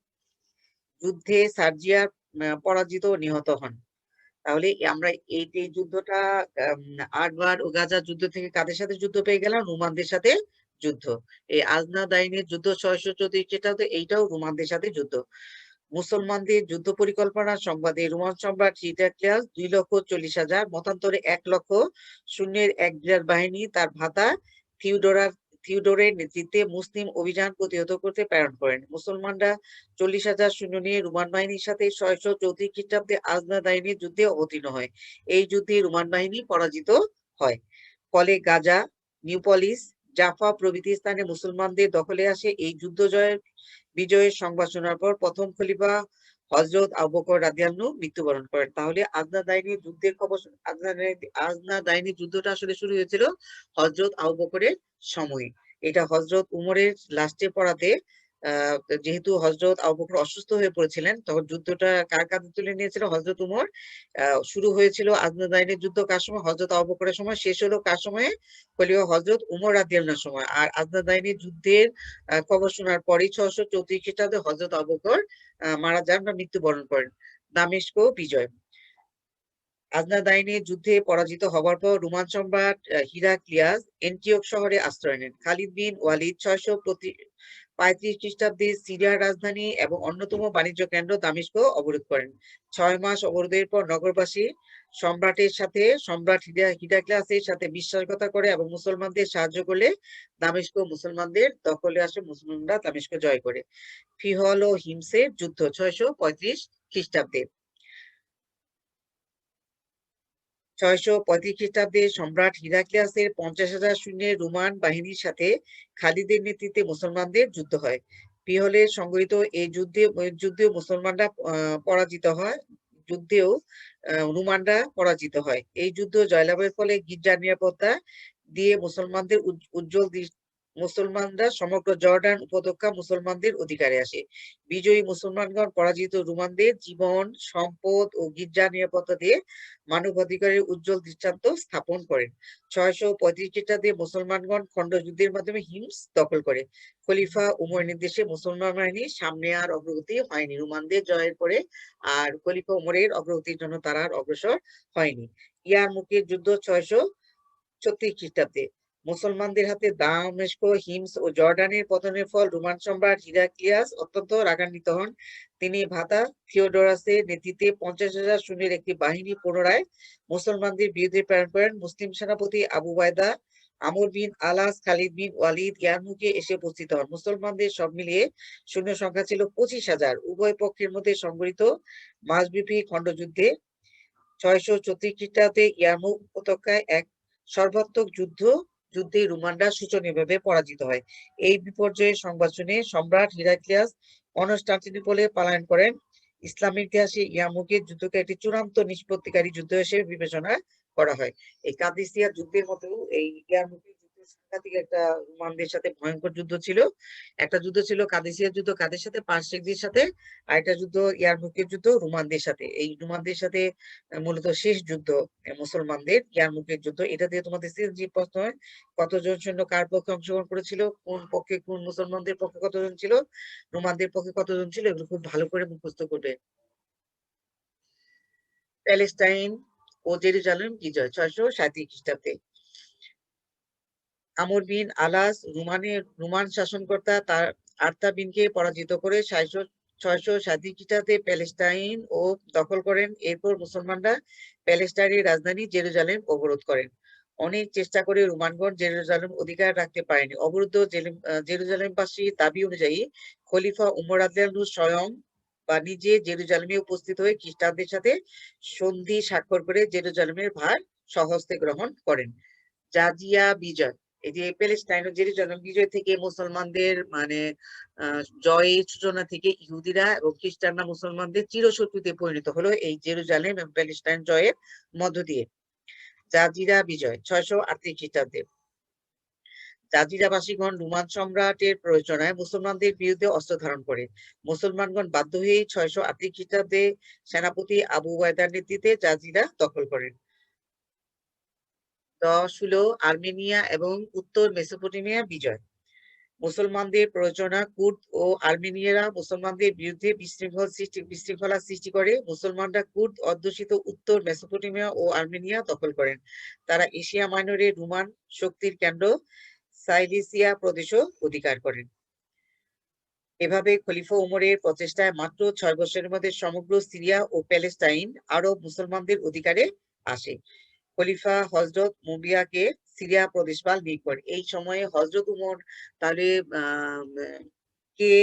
যুদ্ধে সার্জিয়া পরাজিত ও নিহত হন। তাহলে আমরা এই যে যুদ্ধটা, আরবার ও গাজার যুদ্ধ থেকে কাদের সাথে যুদ্ধ পেয়ে গেলাম? রোমানদের সাথে যুদ্ধ। এই আজনা দাইনের যুদ্ধ 634 খ্রিস্টাব্দে, এইটাও রোমানদের সাথে যুদ্ধ। মুসলমানদের যুদ্ধ পরিকল্পনার সংবাদে রোমান সম্রাট হিরাক্লিয়াস 2,40,000 মতান্তরে 1,00,000 সৈন্যের এক বিরাট বাহিনী তার ভ্রাতা থিওডোরের নেতৃত্বে মুসলিম অভিযান প্রতিহত করতে প্রেরণ করেন। মুসলমানরা 40,000 সৈন্য নিয়ে রোমান বাহিনীর সাথে 634 খ্রিস্টাব্দে আজনা দাইনের যুদ্ধে অবতীর্ণ হয়। এই যুদ্ধে রোমান বাহিনী পরাজিত হয়। ফলে গাজা, নিউপলিস, জাফা প্রভৃতি স্থানে মুসলমানদের দখলে আসে। এই যুদ্ধ বিজয়ের সংবাদ শোনার পর প্রথম খলিফা হযরত আবু বকর রাদিয়াল্লাহু মৃত্যুবরণ করেন। তাহলে আজনা দাইনের যুদ্ধের খবর, আজনা দাইনের যুদ্ধটা আসলে শুরু হয়েছিল হযরত আবু বকরের সময়ে। এটা হযরত উমরের লাস্টে পড়াতে যেহেতু হযরত আবু বকর অসুস্থ হয়ে পড়েছিলেন, তখন যুদ্ধটা কার কাঁধে তুলে নিয়েছিল? হযরত উমর। শুরু হয়েছিল আজনাদাইনের যুদ্ধ কার সময়? হযরত আবু বকরের সময়। শেষ হলো কার সময়ে? খলিফা হযরত উমর রাদিয়াল্লাহু সময়। আর আজনাদাইনের যুদ্ধের খবর শোনার পরেই 634 খ্রিস্টাব্দে হযরত আবু বকর মারা যান বা মৃত্যুবরণ করেন। দামেস্ক বিজয়। আজনাদাইনের যুদ্ধে পরাজিত হবার পর রোমান সম্রাট হিরাক্লিয়াস এন্টিওক শহরে আশ্রয় নেন। খালিদ বিন ওয়ালিদ 635 খ্রিস্টাব্দে সিরিয়ার রাজধানী এবং অন্যতম বাণিজ্য কেন্দ্র দামেস্ক অবরোধ করেন। 6 মাস অবরোধের পর নগরবাসী সম্রাট হিরাক্লিয়াসের সাথে বিশ্বাসঘাতকতা করে এবং মুসলমানদের সাহায্য করলে দামেস্ক মুসলমানদের দখলে আসে। মুসলমানরা দামেস্ক জয় করে। ফিহল ও হিমসের যুদ্ধ 635 খ্রিস্টাব্দে। 635 খ্রিস্টাব্দে সম্রাট হিরাক্লিয়াসের 50,000 সৈন্যের রোমান বাহিনীর সাথে খালিদের নেতৃত্বে মুসলমানদের যুদ্ধ হয়। পিহলের সংগঠিত এই যুদ্ধেও মুসলমানরা পরাজিত হয়। যুদ্ধেও রোমানরা পরাজিত হয়। এই যুদ্ধ জয়লাভের ফলে গির্জার নিরাপত্তা দিয়ে মুসলমানরা সমগ্র জর্ডান উপত্যকা মুসলমানদের অধিকারে আসে। বিজয়ী মুসলমানগণ পরাজিত রোমানদের জীবন, সম্পদ ও গির্জার নিরাপত্তা দিয়ে মানবাধিকারের উজ্জ্বল দৃষ্টান্ত স্থাপন করেন। 635 খ্রিস্টাব্দে মুসলমানগণ খণ্ডযুদ্ধের মাধ্যমে হিমস দখল করে। খলিফা উমরের নির্দেশে মুসলমান বাহিনী সামনে আর অগ্রগতি হয়নি রোমানদের জয়ের পরে, আর খলিফা উমরের অগ্রগতির জন্য তারা আর অগ্রসর হয়নি। ইয়ারমুকের যুদ্ধ 636 খ্রিস্টাব্দে। মুসলমানদের হাতে দামেস্ক, হিমস ও জর্ডানের পতনের ফল রোমান সম্রাট হিরাক্লিয়াস অত্যন্ত রাগান্বিত হন। তিনি ভ্রাতা থিওডোরাসের নেতৃত্বে 50,000 সৈন্যের একটি বাহিনী পুনরায় মুসলমানদের বিরুদ্ধে প্রেরণ করেন। মুসলিম সেনাপতি আবু উবাইদা, আমর বিন আলাস, খালিদ বিন ওয়ালিদ ইয়ারমুকে এসে উপস্থিত হন। মুসলমানদের সব মিলিয়ে সৈন্য সংখ্যা ছিল 25,000। উভয় পক্ষের মধ্যে সংঘটিত মাসব্যাপী খণ্ডযুদ্ধে 634 খ্রিস্টাব্দে ইয়ারমুক উপত্যকায় এক সর্বাত্মক যুদ্ধে রোমানরা শোচনীয়ভাবে পরাজিত হয়। এই বিপর্যয়ের সংবাদ শুনে সম্রাট হিরাক্লিয়াস কনস্টান্টিনোপলে পলায়ন করেন। ইসলামের ইতিহাসে ইয়ারমুকের যুদ্ধকে একটি চূড়ান্ত নিষ্পত্তিকারী যুদ্ধ হিসেবে বিবেচনা করা হয়। এই কাদেসিয়া যুদ্ধের মতো এই ইয়ারমুকের যুদ্ধ সাংঘাতিক একটা রোমানদের সাথে ভয়ঙ্কর যুদ্ধ ছিল। একটা যুদ্ধ ছিল কাদেসিয়া যুদ্ধ কাদের সাথে? পারসিকদের সাথে। আর একটা যুদ্ধ ইয়ারমুকের যুদ্ধ রোমানদের সাথে। এই রোমানদের সাথে মূলত শেষ যুদ্ধ মুসলমানদের ইয়ারমুকের যুদ্ধ। এটা দিয়ে তোমাদের সৃজনশীল প্রশ্ন হয়, কতজন সৈন্য কার পক্ষে অংশগ্রহণ করেছিল, কোন পক্ষে, কোন মুসলমানদের পক্ষে কতজন ছিল, রোমানদের পক্ষে কতজন ছিল, এগুলো খুব ভালো করে মুখস্থ করবে। প্যালেস্টাইন ও জেরুজালেম বিজয় 637 খ্রিস্টাব্দে। আমর বিন আলাস রোমান শাসনকর্তা তার আর্তা বিনকে পরাজিত করে 637 খ্রিস্টাব্দে প্যালেস্টাইন ও দখল করেন। এরপর মুসলমানরা প্যালেস্টাইনের রাজধানী জেরুজালেম অবরোধ করেন। অনেক চেষ্টা করে রোমানগণ জেরুজালেম অধিকার রাখতে পারেনি। অবরুদ্ধ জেরুজালেমবাসীর দাবি অনুযায়ী খলিফা উমর রাদিয়াল্লাহু স্বয়ং বা নিজে জেরুজালেমে উপস্থিত হয়ে খ্রিস্টানদের সাথে সন্ধি স্বাক্ষর করে জেরুজালেমের ভার স্বহস্তে গ্রহণ করেন। জাজিয়া বিজয়। এই যে প্যালেস্টাইন ও জেরুজালেম বিজয় থেকে মুসলমানদের মানে জয়ের সূচনা থেকে ইহুদিরা এবং খ্রিস্টানরা মুসলমানদের চিরশত্রুতে পরিণত হলো এই জেরুজালেম এবং প্যালেস্টাইন জয়ের মধ্য দিয়ে। জাজিরা বিজয় 638 খ্রিস্টাব্দে। জাজিরাবাসীগণ রোমান সম্রাটের প্ররোচনায় মুসলমানদের বিরুদ্ধে অস্ত্র ধারণ করে। মুসলমানগণ বাধ্য হয়ে 638 খ্রিস্টাব্দে সেনাপতি আবু উবাইদার নেতৃত্বে জাজিরা দখল করেন। 10 হলো আর্মেনিয়া এবং উত্তর মেসোপটেমিয়া বিজয়। মুসলমানদের প্ররোচনা কুর্দ ও আর্মেনিয়ারা মুসলমানদের বিরুদ্ধে বিশৃঙ্খলা সৃষ্টি করে। মুসলমানরা কুর্দ অধ্যুষিত উত্তর মেসোপটেমিয়া ও আর্মেনিয়া দখল করেন। তারা এশিয়া মাইনরের রোমান শক্তির কেন্দ্র সাইলিসিয়া প্রদেশও অধিকার করেন। এভাবে খলিফা উমরের প্রচেষ্টায় মাত্র 6 বছরের মধ্যে সমগ্র সিরিয়া ও প্যালেস্টাইন আরব মুসলমানদের অধিকারে আসে। খলিফা হযরত মুবিয়াকে সিরিয়া প্রদেশপাল নিয়োগ করেন। এই সময়ে হযরত উমর তাহলে কে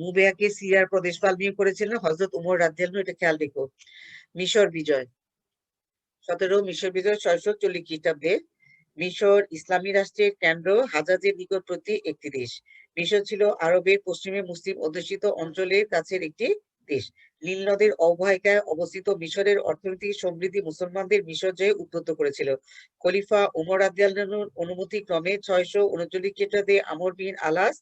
মুবিয়াকে সিরিয়ার প্রদেশপাল নিয়োগ করেছিলেন? হযরত উমর রাদিয়াল্লাহু, এটা খেয়াল রেখো। মিশর বিজয় 17 মিশর বিজয় 640 খ্রিস্টাব্দে। মিশর ইসলামী রাষ্ট্রের কেন্দ্র, হাজাজের নিকটবর্তী একটি দেশ। মিশর ছিল আরবের পশ্চিমে মুসলিম অধ্যুষিত অঞ্চলের কাছের একটি দেশ। নীল নদের অববাহিকায় অবস্থিত মিশরের অর্থনৈতিক সমৃদ্ধি মুসলমানদের মিশর জয়ে উদ্বুদ্ধ করেছিল। খলিফা ওমর রাদিয়াল্লাহুর অনুমতি ক্রমে 639 খ্রিস্টাব্দে আমর বিন আলাস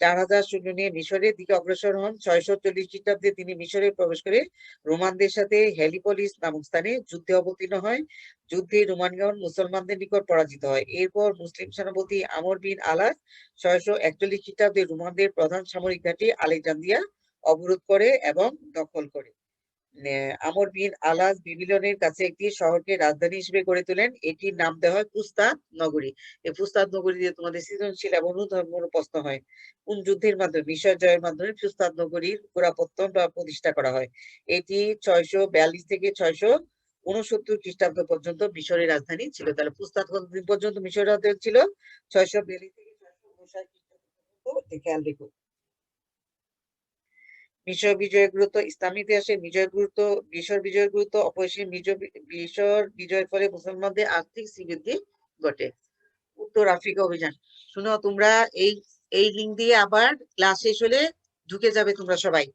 4000 সৈন্য নিয়ে মিশরের দিকে অগ্রসর হন। 640 খ্রিস্টাব্দে তিনি মিশরে প্রবেশ করে রোমানদের সাথে হেলিপোলিস নামক স্থানে যুদ্ধে অবতীর্ণ হয়। যুদ্ধে রোমানগণ মুসলমানদের নিকট পরাজিত হয়। এরপর মুসলিম সেনাপতি আমর বিন আলাস 641 খ্রিস্টাব্দে রোমানদের প্রধান সামরিক ঘাঁটি আলেকজান্দ্রিয়া অবরোধ করে এবং দখল করে। আমর বিন আলাস বেবিলনের কাছে একটি শহরকে রাজধানী হিসেবে গড়ে তোলেন। এটির নাম দেওয়া হয় ফুস্তাদ নগরী। এই ফুস্তাদ নগরী দিয়ে তোমাদের সৃজনশীল এবং অনুধর্ম প্রশ্ন হয়। কোন যুদ্ধের মাধ্যমে, মিশর জয়ের মাধ্যমে ফুস্তাদ নগরীর গোড়াপত্তন বা প্রতিষ্ঠা করা হয়? এটি 642 থেকে 669 খ্রিস্টাব্দ পর্যন্ত মিশরের রাজধানী ছিল। তাহলে ফুস্তাদ কতদিন পর্যন্ত মিশরের রাজধানী ছিল? 642 থেকে 659 খ্রিস্টাব্দ পর্যন্ত। খেয়াল রেখো। মিশর বিজয়ের গুরুত্ব। ইসলামী ইতিহাসে মিশর বিজয়ের গুরুত্ব অপরিসীম। মিশর বিজয়ের ফলে মুসলমানদের আর্থিক শ্রীবৃদ্ধি ঘটে। উত্তর আফ্রিকা অভিযান। শুনো তোমরা, এই লিঙ্ক দিয়ে আবার ক্লাস শেষ হলে ঢুকে যাবে তোমরা সবাই।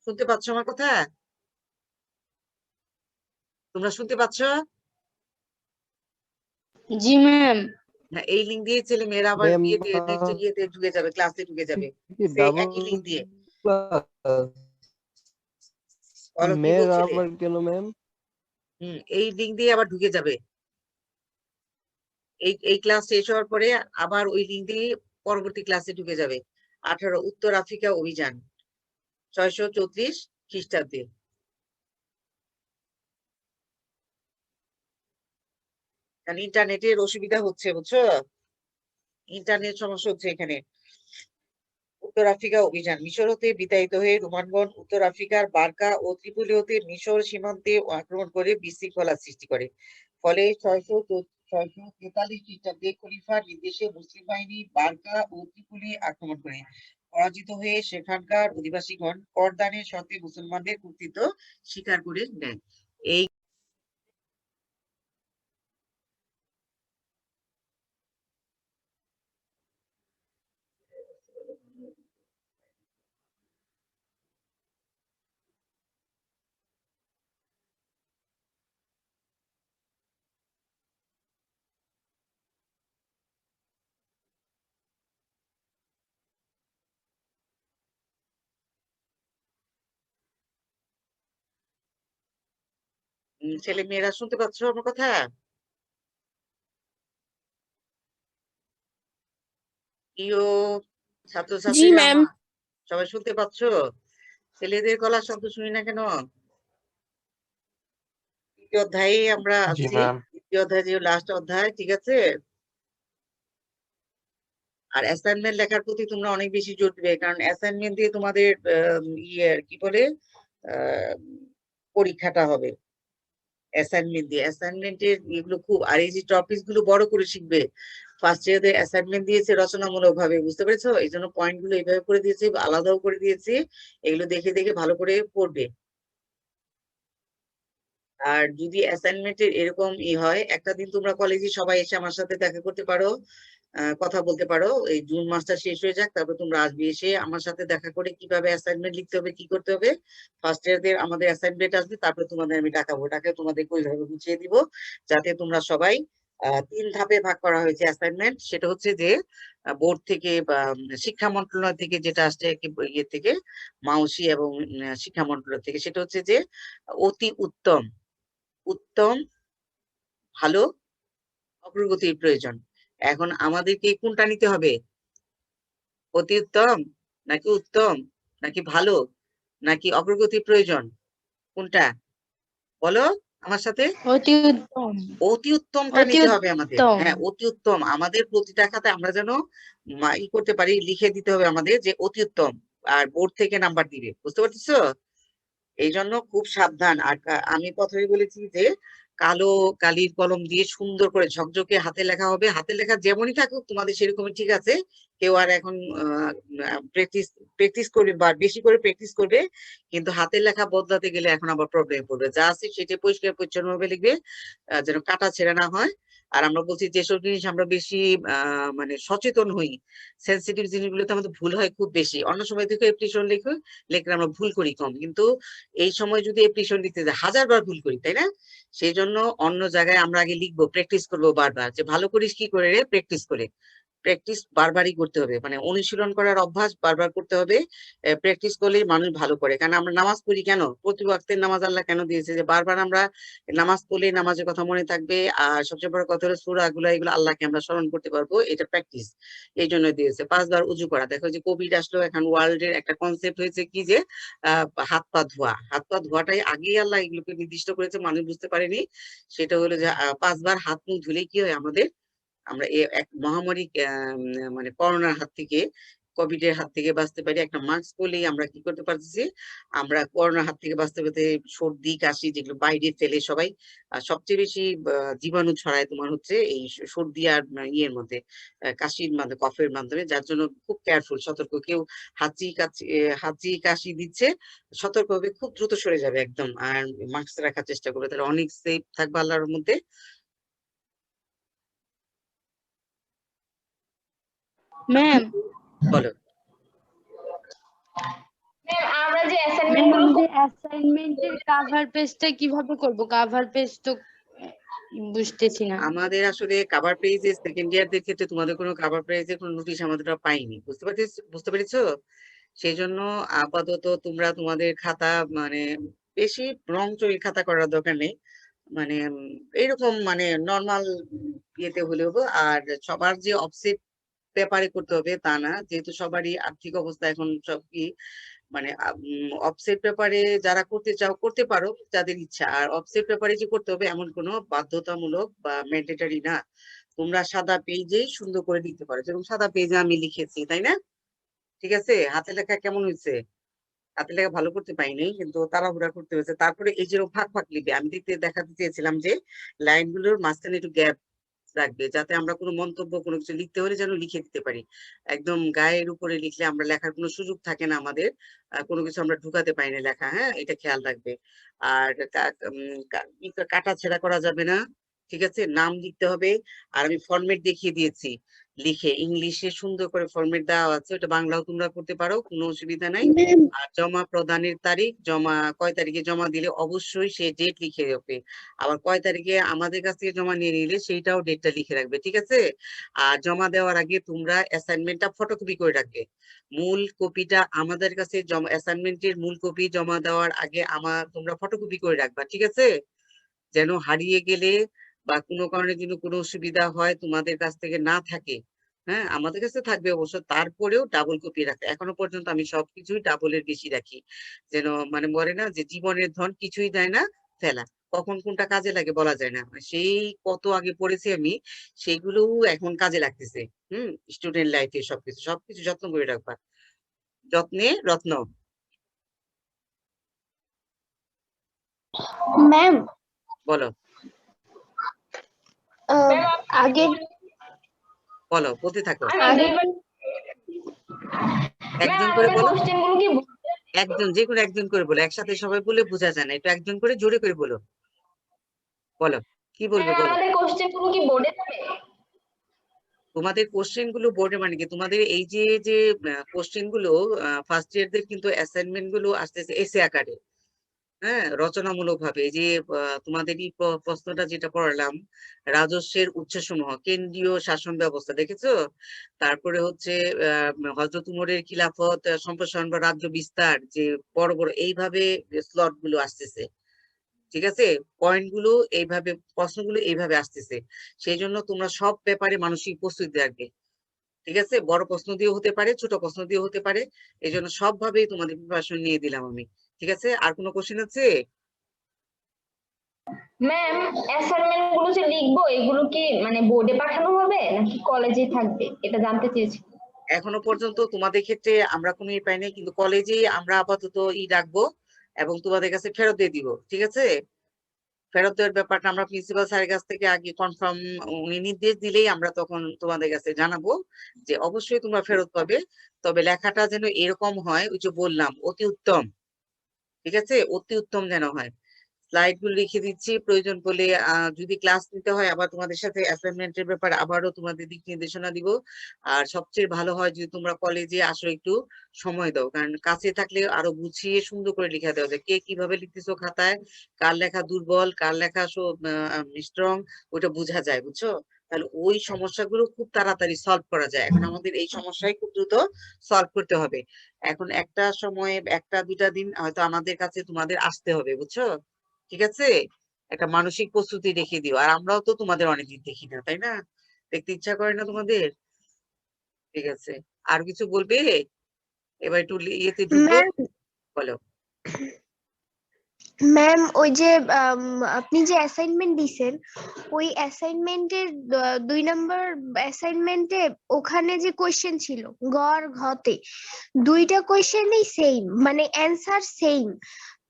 শুনতে পাচ্ছ আমার কথা? তোমরা শুনতে পাচ্ছ? জি ম্যাম। হ্যাঁ, এই লিঙ্ক দিয়ে ছেলে মেয়েরা আবার ম্যাম ইয়েতে ঢুকে যাবে, ক্লাসে ঢুকে যাবে ডাবল একই লিঙ্ক দিয়ে। ক্লাস বলো কি মেয়ের বলছিলে? আবার কেন ম্যাম? এই লিঙ্ক দিয়ে আবার ঢুকে যাবে। এই ক্লাস শেষ হওয়ার পরে আবার ওই লিঙ্ক দিয়ে পরবর্তী ক্লাসে ঢুকে যাবে। 18 উত্তর আফ্রিকা অভিযান 634 খ্রিস্টাব্দে। কারণ ইন্টারনেটের অসুবিধা হচ্ছে, বুঝছো? ইন্টারনেট সমস্যা হচ্ছে এখানে। উত্তর আফ্রিকা অভিযান। মিশর হতে বিতাড়িত হয়ে রোমানগণ উত্তর আফ্রিকার বার্কা ও ত্রিপোলি হতে মিশর সীমান্তে আক্রমণ করে বিশৃঙ্খলা সৃষ্টি করে। ফলে 643 খ্রিস্টাব্দে খলিফার নির্দেশে মুসলিম বাহিনী বার্কা ও ত্রিপোলি আক্রমণ করে। পরাজিত হয়ে সেখানকার অধিবাসীগণ করদানের শর্তে মুসলমানদের কর্তৃত্ব স্বীকার করে নেয়। এই ছেলে মেয়েরা শুনতে পাচ্ছ আমার কথা? প্রিয় জি ছাত্রছাত্রীরা ম্যাম। সবাই শুনতে পাচ্ছ? ছেলেদের গলার শব্দ শুনি না কেন? দ্বিতীয় অধ্যায়ে আমরা জি আছি। ম্যাম। দ্বিতীয় অধ্যায় যে লাস্ট অধ্যায়, ঠিক আছে? আর অ্যাসাইনমেন্ট লেখার প্রতি তোমরা অনেক বেশি জোর দিবে, কারণ অ্যাসাইনমেন্ট দিয়ে তোমাদের কি বলে পরীক্ষাটা হবে। অ্যাসাইনমেন্ট দিয়ে, অ্যাসাইনমেন্টের এগুলো খুব, আর এই যে টপিক গুলো বড় করে শিখবে। ফার্স্ট ইয়ারে অ্যাসাইনমেন্ট দিয়েছে রচনামূলক ভাবে, বুঝতে পেরেছো? এই জন্য পয়েন্ট গুলো এইভাবে করে দিয়েছে, আলাদাও করে দিয়েছে। এগুলো দেখে দেখে ভালো করে পড়বে। আর যদি অ্যাসাইনমেন্টের এরকম হয়, একটা দিন তোমরা কলেজে সবাই এসে আমার সাথে দেখা করতে পারো, কথা বলতে পারো। এই জুন মাসটা শেষ হয়ে যাক, তারপর তোমরা আসবে, এসে আমার সাথে দেখা করে কিভাবে অ্যাসাইনমেন্ট লিখতে হবে, কি করতে হবে। ফার্স্ট ইয়ারদের আমাদের অ্যাসাইনমেন্ট আসবে, তারপরে তোমাদের আমি ডাকাবো, তোমাদের ওইভাবে বুঝিয়ে দিব, যাতে তোমরা সবাই 3 ধাপে ভাগ করা হয়েছে অ্যাসাইনমেন্ট। সেটা হচ্ছে যে বোর্ড থেকে বা শিক্ষা মন্ত্রণালয় থেকে যেটা আসছে, ইয়ে থেকে মাউসি এবং শিক্ষা মন্ত্রণালয় থেকে, সেটা হচ্ছে যে অতি উত্তম, উত্তম, ভালো, অগ্রগতির প্রয়োজন। এখন আমাদেরকে কোনটা নিতে হবে? অতি উত্তম নাকি উত্তম নাকি ভালো নাকি অগ্রগতির প্রয়োজন? কোনটা বলো আমার সাথে? অতি উত্তম। অতি উত্তমটা অতি নিতে হবে আমাদের। উত্তম। হ্যাঁ, অতি উত্তম। আমাদের প্রতিটা খাতে আমরা যেন করতে পারি, লিখে দিতে হবে আমাদের যে অতি উত্তম, আর বোর্ড থেকে নাম্বার দিবে, বুঝতে পারছো? এই জন্য খুব সাবধান। আর আমি প্রথমে বলেছি যে কালো কালির কলম দিয়ে সুন্দর করে ঝকঝকে হাতে লেখা হবে। হাতে লেখা যেমনই থাকুক তোমাদের সেরকমই ঠিক আছে। কেউ আর এখন প্র্যাকটিস করবে বা বেশি করে প্র্যাকটিস করবে, কিন্তু হাতের লেখা বদলাতে গেলে এখন আবার প্রবলেম পড়বে। যা আছে সেটা পরিষ্কার পরিচ্ছন্ন ভাবে লিখবে, যেন কাটা ছেঁড়া না হয়। আর আমরা বলছি যেসব জিনিস আমরা বেশি মানে সচেতন হই, সেন্সিটিভ জিনিসগুলোতে আমাদের ভুল হয় খুব বেশি। অন্য সময় দেখো এপ্লিকেশন লিখলে আমরা ভুল করি কম, কিন্তু এই সময় যদি এপ্লিকেশন লিখতে যাই 1000 বার ভুল করি, তাই না? সেই জন্য অন্য জায়গায় আমরা আগে লিখবো, প্র্যাকটিস করবো বারবার, যে ভালো করিস কি করে রে, প্র্যাকটিস করে। প্র্যাকটিস বারবারই করতে হবে, মানে অনুশীলন করার অভ্যাস বারবার করতে হবে। প্র্যাকটিস করলেই মানুষ ভালো করে। কারণ আমরা নামাজ পড়ি কেন, প্রতি ওয়াক্তের নামাজ আল্লাহ কেন দিয়েছে, যে বারবার আমরা নামাজ পড়লে নামাজের কথা মনে থাকবে। আর সবচেয়ে বড় কথা হলো সূরা গুলো, এগুলো আল্লাহকে আমরা স্মরণ করতে পারবো, এটা প্র্যাকটিস এই জন্য দিয়েছে। 5 বার উজু করা, দেখো যে কোভিড আসলো, এখন ওয়ার্ল্ড এর একটা কনসেপ্ট হয়েছে কি যে হাত পা ধোয়া, হাত পা ধোয়াটাই আগেই আল্লাহ এগুলোকে নির্দিষ্ট করেছে, মানুষ বুঝতে পারেনি। সেটা হলো যে 5 বার হাত মুখ ধুলে কি হয় আমাদের, আমরা এক মহামারী মানে করোনার হাত থেকে, কোভিড এর হাত থেকে বাঁচতে পারি। একটা মাস্ক পরলেই আমরা কি করতে পারতেছি, আমরা করোনার হাত থেকে বাঁচতে পারতে। সর্দি কাশি যেগুলো বাইরে ফেলে সবাই, সবচেয়ে বেশি জীবাণু ছড়ায় তোমার হচ্ছে এই সর্দি আর ইয়ের মধ্যে, কাশির মাধ্যমে, কফের মাধ্যমে। যার জন্য খুব কেয়ারফুল, সতর্ক। কেউ হাঁচি কাশি দিচ্ছে, সতর্ক হবে, খুব দ্রুত সরে যাবে একদম, আর মাস্ক রাখার চেষ্টা করবে, তাহলে অনেক সেফ থাকবে আল্লাহর মধ্যে। ম্যাম বলো। ম্যাম আমরা যে অ্যাসাইনমেন্ট ম্যাম গুলো আমাদের অ্যাসাইনমেন্টের কভার পেজটা কিভাবে করব? কভার পেজ তো বুঝতেছি না। আমাদের আসলে কাভার পেজে সেকেন্ড ইয়ারদের ক্ষেত্রে তোমাদের কোনো কাভার পেজে কোনো নোটিশ আমাদের পাইনি, বুঝতে পেরেছো? সেই জন্য আপাতত তোমরা তোমাদের খাতা, মানে বেশি রং চঙে খাতা করার দরকার নেই, মানে এইরকম মানে নর্মাল ইয়েতে হলে হবো। আর সবার যে অফসেট পেপারে করতে হবে তা না, যেহেতু সবারই আর্থিক অবস্থা এখন সব কি, মানে অফসেট পেপারে যারা করতে চাও করতে পারো, যাদের ইচ্ছা। আর অফসেট পেপারে যে করতে হবে এমন কোনো বাধ্যতামূলক বা ম্যান্ডেটরি না, তোমরা সাদা পেজেই সুন্দর করে লিখতে পারো, যেরকম সাদা পেজে আমি লিখেছি, তাই না? ঠিক আছে, হাতে লেখা কেমন হয়েছে? হাতে লেখা ভালো করতে পাইনি, কিন্তু তাড়াহুড়া করতে হয়েছে। তারপরে এই যে ফাঁক ফাঁক লিখবে, আমি দেখাতে চেয়েছিলাম যে লাইনগুলোর মাঝখানে একটু গ্যাপ রাখবে, যাতে আমরা কোনো মন্তব্য কোনো কিছু লিখতে হলে যেন লিখে দিতে পারি। একদম গায়ের উপরে লিখলে আমরা লেখার কোনো সুযোগ থাকে না আমাদের, কোনো কিছু আমরা ঢুকাতে পারি না লেখা, হ্যাঁ, এটা খেয়াল রাখবে। আর কাটা ছেঁড়া করা যাবে না, ঠিক আছে? নাম লিখতে হবে। আর আমি ফরম্যাট দেখিয়ে দিয়েছি, লিখে ইংলিশে সুন্দর করে ফরম্যাট দেওয়া আছে, ওটা বাংলাও তোমরা করতে পারো, কোনো অসুবিধা নাই। আর জমা প্রদানের তারিখ, জমা কয় তারিখে জমা দিলে অবশ্যই সে ডেট লিখে রাখবে। আবার কয় তারিখে আমাদের কাছ থেকে জমা নিয়ে নিলে সেইটাও ডেটটা লিখে রাখবে, ঠিক আছে? আর জমা দেওয়ার আগে তোমরা অ্যাসাইনমেন্টটা ফটোকপি করে রাখবে। মূল কপিটা আমাদের কাছে, অ্যাসাইনমেন্টের মূল কপি জমা দেওয়ার আগে তোমরা ফটোকপি করে রাখবা, ঠিক আছে? যেন হারিয়ে গেলে বা কোনো কারণে যদি কোনো অসুবিধা হয় তোমাদের কাছ থেকে না থাকে, হ্যাঁ, আমাদের কাছে থাকবে অবশ্য, তারপরেও ডাবল কপি রাখতে। এখনো পর্যন্ত আমি সবকিছুই ডাবলের বেশি রাখি, যেন মানে বলে না যে জীবনের ধন কিছুই দেয় না ফেলা, কখন কোনটা কাজে লাগে বলা যায় না। সেই কত আগে পড়েছি আমি, সেগুলো এখন কাজে লাগতেছে। স্টুডেন্ট লাইফে সবকিছু যত্ন করে রাখবা, যত্নে রত্ন। ম্যাম বলো আগে বলো, বলতে থাকো, আগে একজন করে বলো, কোশ্চেন গুলো কি একজন, যে কোনো একজন করে বলো, একসাথে সবাই বলে বোঝা যায় না, একটু একজন করে জোরে করে বলো, বলো কি বলবে বলো। আমাদের কোশ্চেন গুলো কি বোর্ডে যাবে? তোমাদের কোশ্চেন গুলো বোর্ডে, মানে কি তোমাদের এই যে যে কোশ্চেন গুলো, ফার্স্ট ইয়ারদের কিন্তু অ্যাসাইনমেন্ট গুলো আসতেছে এসে আকারে, হ্যাঁ, রচনামূলক ভাবে। এই যে তোমাদের এই প্রশ্নটা যেটা পড়ালাম, রাজস্বের উৎসসমূহ, কেন্দ্রীয় শাসন ব্যবস্থা, দেখেছো? তারপরে হচ্ছে হযরত উমরের খিলাফত সম্প্রসারণ বা রাজ্য বিস্তার, যে বড় বড় এইভাবে স্লট গুলো আসতেছে, ঠিক আছে? পয়েন্ট গুলো এইভাবে, প্রশ্নগুলো এইভাবে আসতেছে। সেই জন্য তোমরা সব ব্যাপারে মানসিক প্রস্তুতি রাখবে, ঠিক আছে? বড় প্রশ্ন দিয়েও হতে পারে, ছোট প্রশ্ন দিয়েও হতে পারে, এই জন্য সবভাবেই তোমাদের প্রিপারেশন নিয়ে দিলাম আমি, ঠিক আছে? আর কোনো কোশ্চেন আছে? ম্যাম অ্যাসাইনমেন্ট গুলো যে লিখবো এগুলো কি মানে বোর্ডে পাঠানো হবে নাকি কলেজেই থাকবে, এটা জানতে চেয়েছি। এখনো পর্যন্ত তোমাদের ক্ষেত্রে আমরা কোনো পাই নাই, কিন্তু কলেজে আমরা আপাতত রাখবো এবং তোমাদের কাছে ফেরত দিয়ে দিব, ঠিক আছে? ফেরত দেওয়ার ব্যাপারটা আমরা প্রিন্সিপাল স্যারের কাছ থেকে আগে কনফার্ম, উনি নির্দেশ দিলেই আমরা তখন তোমাদের কাছে জানাবো যে অবশ্যই তোমরা ফেরত পাবে। তবে লেখাটা যেন এরকম হয়, ওই যে বললাম অতি উত্তম, ঠিক আছে? অতি উত্তম যেন হয়, স্লাইড গুলো লিখে দিচ্ছি, প্রয়োজন পড়লে যদি ক্লাস নিতে হয় আবার তোমাদের সাথে অ্যাসাইনমেন্টের ব্যাপারে আবারও তোমাদের দিক নির্দেশনা দিব। আর সবচেয়ে ভালো হয় যদি তোমরা কলেজে আসো, একটু সময় দাও, কারণ কাছে থাকলে আরো গুছিয়ে সুন্দর করে লিখা দেওয়া যায়। কে কিভাবে লিখতেছো খাতায়, কার লেখা দুর্বল, কার লেখা স্ট্রং, ওটা বোঝা যায়, বুঝছো? তাহলে ওই সমস্যাগুলো খুব তাড়াতাড়ি সলভ করা যায়। এখন আমাদের এই সমস্যাই খুব দ্রুত সলভ করতে হবে। এখন একটা সময়ে 1-2টা দিন হয়তো আমাদের কাছে তোমাদের আসতে হবে, বুঝছো? ঠিক আছে, একটা মানসিক প্রস্তুতি রেখে দিও। আর আমরাও তো তোমাদের অনেকদিন দেখি না, তাই না? দেখতে ইচ্ছা করে না তোমাদের? ঠিক আছে, আর কিছু বলবে? এবার একটু ইয়েতে ঢুকবো, ম্যাম বলো। ম্যাম ওই যে আপনি যে অ্যাসাইনমেন্ট দিছেন ওই অ্যাসাইনমেন্টের 2 নম্বর অ্যাসাইনমেন্টে ওখানে যে কোশ্চেন ছিল গ আর ঘতে, দুইটা কোশ্চেনই সেম, মানে অ্যান্সার সেম।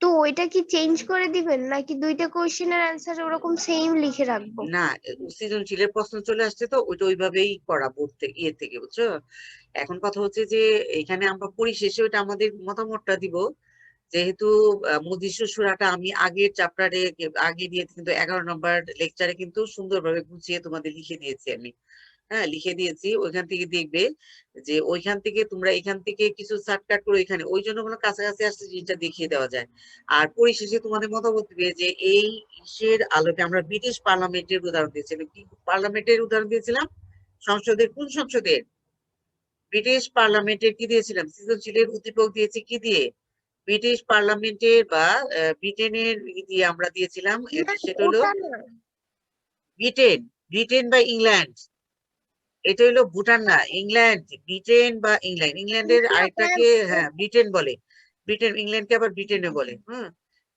তো ওইটা কি চেঞ্জ করে দিবেন নাকি দুইটা কোশ্চেনের অ্যান্সার ওরকম সেম লিখে রাখবো? না, সৃজনশীলের প্রশ্ন চলে আসছে তো ওইটা ওইভাবেই করা বোর্ড থেকে, ইয়ে থেকে, বুঝছো? এখন কথা হচ্ছে যে এখানে আমরা পরিশেষে ওইটা আমাদের মতামতটা দিব। যেহেতু মজলিস সূরাটা আমি আগের চ্যাপ্টারে আগে দিয়ে, কিন্তু 11 নম্বর লেকচারে কিন্তু সুন্দরভাবে গুছিয়ে তোমাদের লিখে দিয়েছি আমি। হ্যাঁ, লিখে দিয়েছি, ওইখান থেকে দেখবে যে ওইখান থেকে তোমরা এখান থেকে কিছু শর্টকাট করে ওইখানে, ওই জন্য কোনো কাছাকাছি আসছে জিনিসটা দেখিয়ে দেওয়া যায়। আর পরিশেষে তোমাদের মতামত দিবে যে এই ইসের আলোকে আমরা ব্রিটিশ পার্লামেন্টের উদাহরণ দিয়েছিলাম। কি পার্লামেন্টের উদাহরণ দিয়েছিলাম? সংসদের, কোন সংসদের? ব্রিটিশ পার্লামেন্টের কি দিয়েছিলাম? সৃজনশীলের উদ্দীপক দিয়েছি কি দিয়ে? ব্রিটিশ পার্লামেন্টের বা ব্রিটেনের দিয়ে আমরা দিয়েছিলাম। সেটা হলো ওটা না, ব্রিটেন, ব্রিটেন বা ইংল্যান্ড। এটা হলো ভুটান না, ইংল্যান্ড। ব্রিটেন বা ইংল্যান্ড, ইংল্যান্ডের আরেকটাকে হ্যাঁ ব্রিটেন বলে, ব্রিটেন, ইংল্যান্ডকে আবার ব্রিটেনে বলে।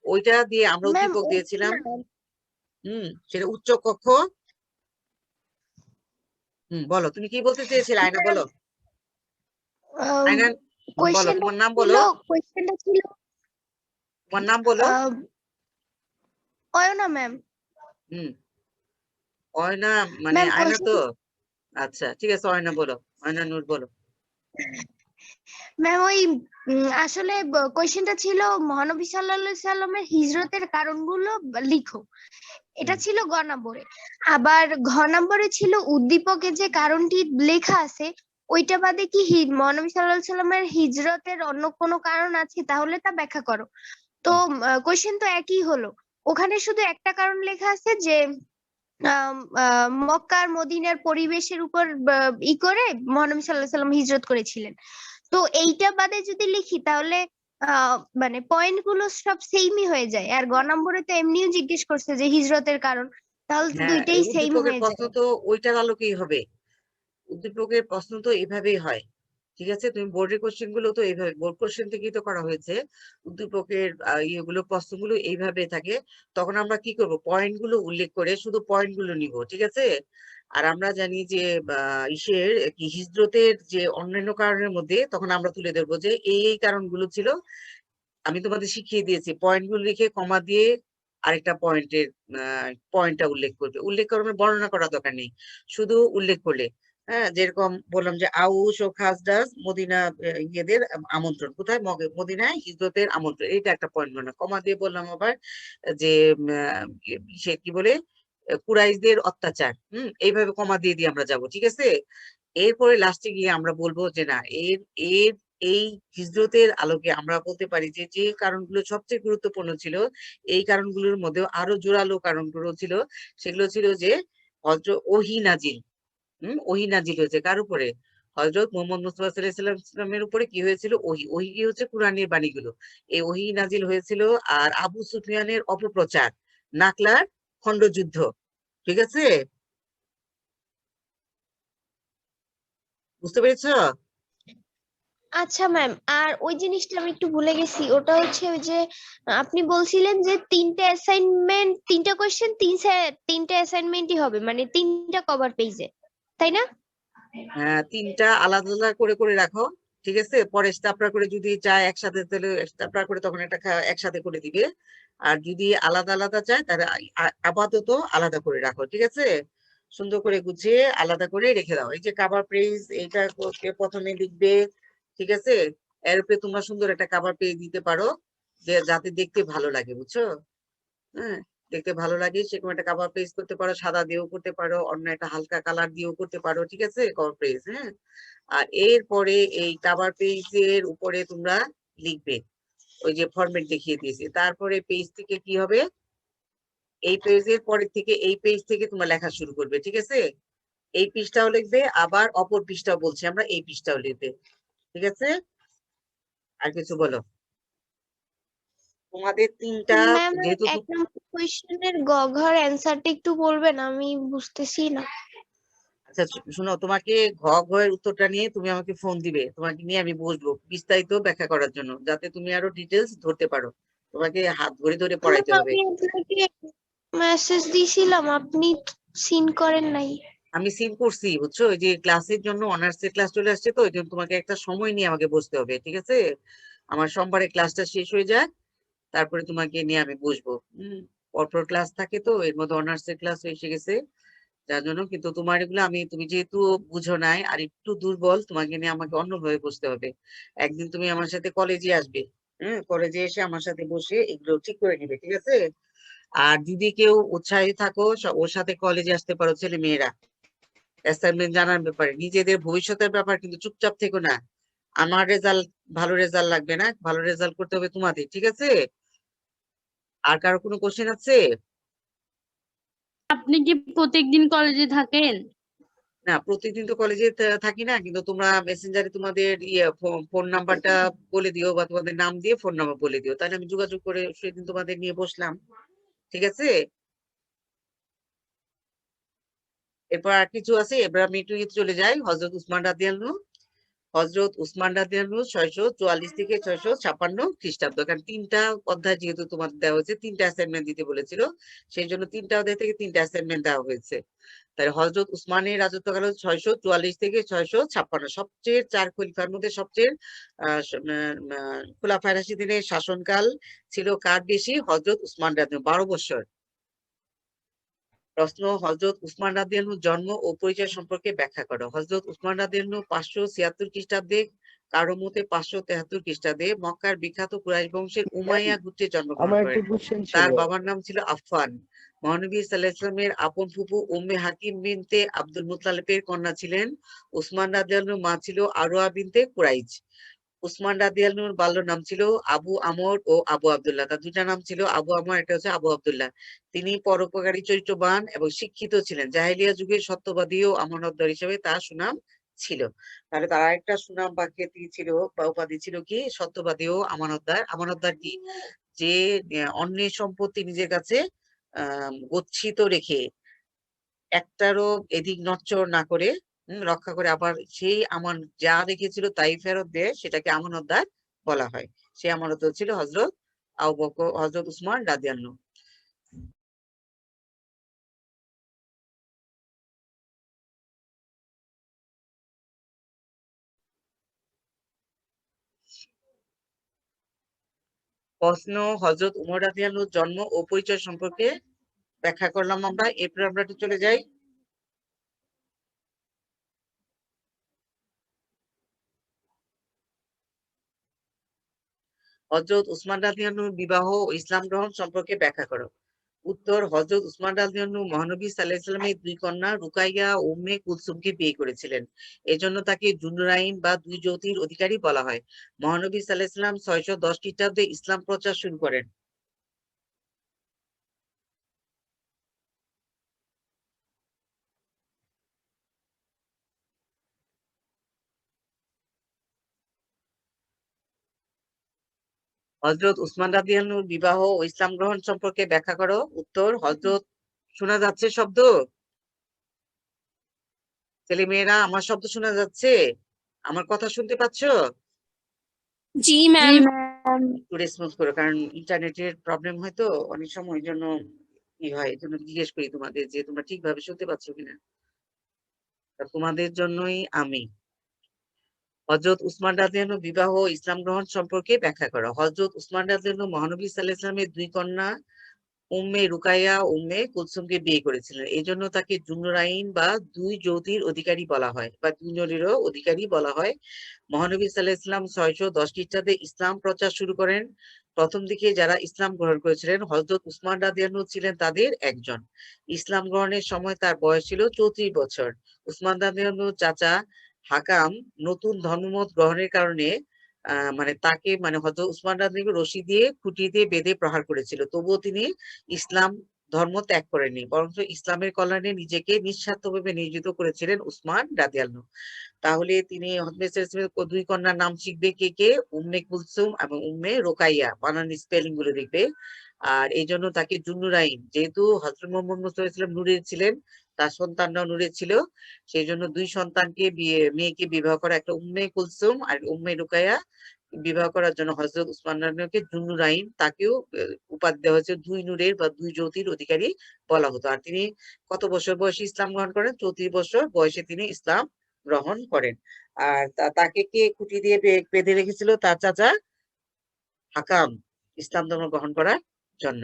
ওইটা দিয়ে আমরা ম্যাম উদ্দীপক দিয়েছিলাম। সেটা উচ্চ কক্ষ। বলো তুমি কি বলতে চেয়েছিলে, আয়না বলো। আয়না, বলো কোশ্চেনটা তোমার নাম ছিল, বলো, কোশ্চেনটা ছিল তোমার নাম বলো। অয়না ম্যাম। হুম, অয়না মানে ম্যাম আয়না কোশ্চেন, তো? আচ্ছা ঠিক আছে, অয়না বলো, অয়না নূর বলো। ম্যাম ওই আসলে কোশ্চেনটা ছিল মহানবী সাল্লাল্লাহু আলাইহি সাল্লামের হিজরতের কারণগুলো লিখো, এটা ছিল গ নম্বরে। আবার ঘ নম্বরে ছিল উদ্দীপকে যে কারণটি লেখা আছে ওইটা বাদে কি মহানবী সাল্লাল্লাহু আলাইহি সাল্লামের হিজরতের অন্য কোনো কারণ আছে তাহলে তা ব্যাখ্যা করো। তো কোশ্চেন তো একই হলো, ওখানে শুধু একটা কারণ লেখা আছে যে মক্কার মদিনার পরিবেশের উপর করে মহানবী সাল্লাল্লাহু আলাইহি সাল্লাম হিজরত করেছিলেন। তো এইটা বাদে যদি লিখি তাহলে মানে পয়েন্ট গুলো সব সেমই হয়ে যায়। আর গ নম্বরে তো এমনিও জিজ্ঞেস করছে যে হিজরতের কারণ, তাহলে তো হ্যাঁ, দুইটাই সেম উদ্দীপকের হয়ে প্রশ্ন যায়। তো ওইটার আলোকেই হবে। উদ্দীপকের প্রশ্ন তো এভাবেই হয়। ঠিক আছে, তুমি বোর্ডের কোশ্চেন গুলো তো এইভাবে, বোর্ড কোশ্চেন থেকেই তো করা হয়েছে। উদ্দীপকের ইয়েগুলো, প্রশ্নগুলো এইভাবে থাকে। তখন আমরা কি করব, পয়েন্ট গুলো উল্লেখ করে শুধু পয়েন্ট গুলো নিব, ঠিক আছে? আর আমরা জানি যে ইসের কি হিজরতের যে অন্যান্য কারণের মধ্যে তখন আমরা তুলে ধরবো যে এই এই কারণগুলো ছিল। আমি তোমাদের শিখিয়ে দিয়েছি, পয়েন্ট গুলো লিখে কমা দিয়ে আরেকটা পয়েন্টের পয়েন্টটা উল্লেখ করবে। উল্লেখ করার মানে বর্ণনা করার দরকার নেই, শুধু উল্লেখ করলে। হ্যাঁ, যেরকম বললাম যে আউস ও খাজরাজ মদিনা ইয়েদের আমন্ত্রণ, কোথায়? মদিনায় হিজরতের আমন্ত্রণ, এইটা একটা পয়েন্ট বললাম। কমা দিয়ে বললাম আবার যে সে কি বলে, কুরাইশদের অত্যাচার। এইভাবে কমা দিয়ে দিয়ে আমরা যাব, ঠিক আছে? এরপরে লাস্টে গিয়ে আমরা বলবো যে না, এর এর এই হিজরতের আলোকে আমরা বলতে পারি যে যে কারণগুলো সবচেয়ে গুরুত্বপূর্ণ ছিল, এই কারণগুলোর মধ্যে আরো জোরালো কারণগুলো ছিল। সেগুলো ছিল যে হযরত ওহী নাজিল। ওহী নাজিল হয়েছে কার উপরে? হযরত মুহাম্মদ মুস্তাফা সাল্লাল্লাহু আলাইহি ওয়াসাল্লামের উপরে কি হয়েছিল? ওহী। ওহী কি হচ্ছে? কোরআনের বাণীগুলো। এই ওহী নাজিল হয়েছিল। আর আবু সুফিয়ানের অপপ্রচার, নাকলার খণ্ডযুদ্ধ, ঠিক আছে? বুঝতে পেরেছো? আচ্ছা ম্যাম, আর ওই জিনিসটা আমি একটু ভুলে গেছি, ওটা হচ্ছে ওই যে আপনি বলছিলেন যে 3টে অ্যাসাইনমেন্ট, 3টা কোশ্চেন, তিনটা অ্যাসাইনমেন্টই হবে, মানে 3টা কভার পেজে, তাই না? হ্যাঁ, 3টা আলাদা আলাদা করে করে রাখো, ঠিক আছে? পরে স্টাপলার করে যদি চায় একসাথে, তাহলে স্টাপলার করে তখন এটা একসাথে করে দিবে। আর যদি আলাদা আলাদা চায় তাহলে আপাতত আলাদা করে রাখো, ঠিক আছে? সুন্দর করে গুছিয়ে আলাদা করে রেখে দাও। এই যে কাভার পেজ, এইটা প্রথমে লিখবে, ঠিক আছে? এর উপরে তোমরা সুন্দর একটা কাভার পেজ দিতে পারো, যে যাতে দেখতে ভালো লাগে, বুঝছো? হ্যাঁ, দেখতে ভালো লাগে সেরকম একটা কভার পেজ করতে পারো, সাদা দিয়েও করতে পারো, অন্য একটা হালকা কালার দিয়েও করতে পারো, ঠিক আছে, কভার পেজ। হ্যাঁ, আর এরপরে এই কভার পেজের উপরে তোমরা লিখবে ওই যে ফরম্যাট দেখিয়ে দিয়েছি। তারপরে পেজ থেকে কি হবে, এই পেজের পরে থেকে এই পেজ থেকে তোমরা লেখা শুরু করবে, ঠিক আছে। এই পৃষ্ঠাও লিখবে, আবার অপর পৃষ্ঠাও বলছি আমরা, এই পৃষ্ঠাও লিখবে, ঠিক আছে। আর কিছু বলো, তোমাদের তিনটা ম্যাম যেহেতু এক নম্বর কোয়েশ্চেনের গ ঘর অ্যান্সারটা একটু বলবেন, আমি বুঝতেছি না। আচ্ছা শোনো, তোমাকে ঘ ঘয়ের উত্তরটা নিয়ে তুমি আমাকে ফোন দিবে, তোমাকে নিয়ে আমি বসবো বিস্তারিত ব্যাখ্যা করার জন্য, যাতে তুমি আরো ডিটেলস ধরতে পারো। তোমাকে হাত ধরে ধরে পড়াইতে হবে। আমি আপনাকে মেসেজ দিয়েছিলাম, আপনি সিন করেন নাই। আমি সিন করছি, বুঝছো, ওই যে ক্লাসের জন্য অনার্সের ক্লাস চলে আসছে, তো ওই জন্য তোমাকে একটা সময় নিয়ে আমাকে বসতে হবে, ঠিক আছে। আমার সোমবারে ক্লাসটা শেষ হয়ে যায়, তারপরে তোমাকে নিয়ে আমি বসবো। পরপর ক্লাস থাকে, তো এর মধ্যে অনার্সের ক্লাস এসে গেছে, যার জন্য। কিন্তু তোমার এগুলো তুমি যেহেতু বুঝো নাই আর একটু দুর্বল, তোমাকে নিয়ে আমাকে অন্যভাবে বসতে হবে। একদিন তুমি আমার সাথে কলেজে আসবে, কলেজে এসে আমার সাথে বসে এগুলো ঠিক করে নিবে, ঠিক আছে। আর যদি কেউ উৎসাহী থাকো, ওর সাথে কলেজে আসতে পারো, ছেলে মেয়েরা অ্যাসাইনমেন্ট জানার ব্যাপারে, নিজেদের ভবিষ্যতের ব্যাপার, কিন্তু চুপচাপ থেকো না। আমার রেজাল্ট, ভালো রেজাল্ট লাগবে না, ভালো রেজাল্ট করতে হবে তোমাদের, ঠিক আছে। আর কারো কোনো কোশ্চেন আছে? আপনি কি প্রত্যেকদিন কলেজে থাকেন? না, প্রতিদিন তো কলেজে থাকি না, কিন্তু তোমরা মেসেঞ্জারে তোমাদের ফোন নাম্বারটা বলে দিও, বা তোমাদের নাম দিয়ে ফোন নাম্বার বলে দিও, তাহলে আমি যোগাযোগ করে সেদিন তোমাদের নিয়ে বসলাম, ঠিক আছে। এরপর আর কিছু আছে? এবার আমি একটু চলে যাই, হযরত উসমান রাদিয়াল্লাহু। হযরত উসমান রাদিয়াল্লাহু 644 থেকে 656 খ্রিস্টাব্দ। কারণ 3টা অধ্যায় যেহেতু তোমাদের দেওয়া হয়েছে, 3টা অ্যাসাইনমেন্ট দিতে বলেছিল, সেই জন্য 3টা অধ্যায় থেকে 3টা অ্যাসাইনমেন্ট দেওয়া হয়েছে। তাই হযরত উসমানের রাজত্বকাল 644 থেকে 656। সবচেয়ে 4 খলিফার মধ্যে সবচেয়ে খোলাফায়ে রাশিদিনের শাসনকাল ছিল কার বেশি? হযরত উসমান রাদিয়াল্লাহু, 12 বছর। প্রশ্ন, হযরত উসমান রাদিয়াল্লাহুর জন্ম ও পরিচয় সম্পর্কে ব্যাখ্যা করো। হযরত উসমান রাদিয়াল্লাহু 576 খ্রিস্টাব্দে, কারো মতে 573 খ্রিস্টাব্দে মক্কার বিখ্যাত কুরাইশ বংশের উমাইয়া গোত্রে জন্মগ্রহণ আমার একটা করেন। কোশ্চেন তার ছিল। বাবার নাম ছিল আফফান। মহানবী সাল্লাল্লাহু আলাইহি ওয়াসাল্লামের আপন ফুফু উম্মে হাকিম বিনতে আব্দুল মুত্তালিবের কন্যা ছিলেন। উসমান রাদিয়াল্লাহুর মা ছিল আরওয়া বিনতে কুরাইজ। উসমান রাদিয়াল্লাহুর বাল্য নাম ছিল আবু আমর ও আবু আব্দুল্লাহ। তার দুইটা নাম ছিল, আবু আমর, একটা হচ্ছে আবু আব্দুল্লাহ। তিনি পরোপকারী, চরিত্রবান এবং শিক্ষিত ছিলেন। জাহেলিয়া যুগে সত্যবাদী ও আমানতদার হিসেবে তার সুনাম ছিল। তাহলে তার আরেকটা সুনাম বা খ্যাতি ছিল বা উপাধি ছিল কি? সত্যবাদী ও আমানতদার। আমানতদার কি? যে অন্যের সম্পত্তি নিজের কাছে গচ্ছিত রেখে একটারও এদিক নড়চড় না করে রক্ষা করে, আবার সেই যা রেখেছিল তাই ফেরত দেয়, সেটাকে আমানতদার বলা হয়। সেই আমানত ছিল হযরত আবু বকর, হযরত উসমান রাদিয়াল্লাহু। প্রশ্ন, হযরত উমর রাদিয়াল্লাহুর জন্ম ও পরিচয় সম্পর্কে ব্যাখ্যা করলাম আমরা। এরপর আমরা একটু চলে যাই হযরত উসমান রাদিয়াল্লাহুর বিবাহ ও ইসলাম গ্রহণ সম্পর্কে ব্যাখ্যা করো। উত্তর, হযরত উসমান রাদিয়াল্লাহু মহানবী সাল্লাল্লাহু আলাইহি ওয়াসাল্লামের দুই কন্যা রুকাইয়া ও উম্মে কুলসুমকে বিয়ে করেছিলেন। এজন্য তাকে জুনুরাইন বা দুই জ্যোতির অধিকারী বলা হয়। মহানবী সাল্লাল্লাহু আলাইহি ওয়াসাল্লাম 610 খ্রিস্টাব্দে ইসলাম প্রচার শুরু করেন। হযরত উসমান রাদিয়াল্লাহুর বিবাহ ও ইসলাম গ্রহণ সম্পর্কে ব্যাখ্যা করো। উত্তর, হযরত, শোনা যাচ্ছে শব্দ? ছেলে মেয়েরা, আমার শব্দ শোনা যাচ্ছে? আমার কথা শুনতে পাচ্ছো? জি জি ম্যাম। ম্যাম। একটু রেসপন্স করো, কারণ ইন্টারনেটের প্রবলেম হয় তো অনেক সময়, এই জন্য কি হয়, এই জন্য জিজ্ঞেস করি তোমাদের যে তোমরা ঠিকভাবে শুনতে পাচ্ছ কিনা। তা তোমাদের জন্যই আমি। হযরত উসমান রাদিয়াল্লাহু বিবাহ ও ইসলাম গ্রহণ সম্পর্কে ব্যাখ্যা করো। হযরত উসমান রাদিয়াল্লাহু মহানবী সাল্লাল্লাহু আলাইহি ওয়াসাল্লামের দুই কন্যা উম্মে রুকাইয়া উম্মে কুলসুমকে বিয়ে করেছিলেন। এই জন্য তাকে জুন্নুরাইন বা দুই জ্যোতির অধিকারী বলা হয় বা দুজনেরও অধিকারী বলা হয়। মহানবী সাল্লাল্লাহু আলাইহি ওয়াসাল্লাম 610 খ্রিস্টাব্দে ইসলাম প্রচার শুরু করেন। প্রথম দিকে যারা ইসলাম গ্রহণ করেছিলেন হযরত উসমান রাদিয়াল্লাহু ছিলেন তাদের একজন। ইসলাম গ্রহণের সময় তার বয়স ছিল 34 বছর। উসমান রাদিয়াল্লাহু চাচা হাকাম নতুন ধর্মমত গ্রহণের কারণে মানে তাকে মানে হযরত উসমান রাদিয়াল্লাহু রশি দিয়ে খুঁটি দিয়ে বেঁধে প্রহার করেছিল। তবুও তিনি ইসলাম ধর্ম ত্যাগ করেননি, বরঞ্চ ইসলামের কল্যাণে নিজেকে নিঃস্বার্থভাবে নিয়োজিত করেছিলেন উসমান রাদিয়াল্লাহু। তাহলে তিনি হযরত সাল্লাল্লাহু দুই কন্যার নাম শিখবে কে কে? উম্মে কুলসুম এবং উম্মে রোকাইয়া, বানান স্পেলিং গুলো দেখবে। আর এই জন্য তাকে জুন্নুরাইন, যেহেতু হযরত মুহাম্মদ মুস্তাফা সাল্লাল্লাহু আলাইহি ওয়াসাল্লাম নূরের ছিলেন, তার সন্তানরাও নূরের ছিল, সেই জন্য দুই সন্তানকে মেয়েকে বিবাহ করা, একটা উম্মে কুলসুম আর উম্মে রুকাইয়া বিবাহ করার জন্য হযরত উসমান রাদিয়াল্লাহুকে জুন্নুরাইন, তাকেও উপাধি দেওয়া হয়েছে, দুই নূরের বা দুই জ্যোতির অধিকারী বলা হতো। আর তিনি কত বছর বয়সে ইসলাম গ্রহণ করেন? 34 বছর বয়সে তিনি ইসলাম গ্রহণ করেন। আর তাকে কে খুঁটি দিয়ে বেঁধে রেখেছিল? তার চাচা হাকাম, ইসলাম ধর্ম গ্রহণ করার জন্য।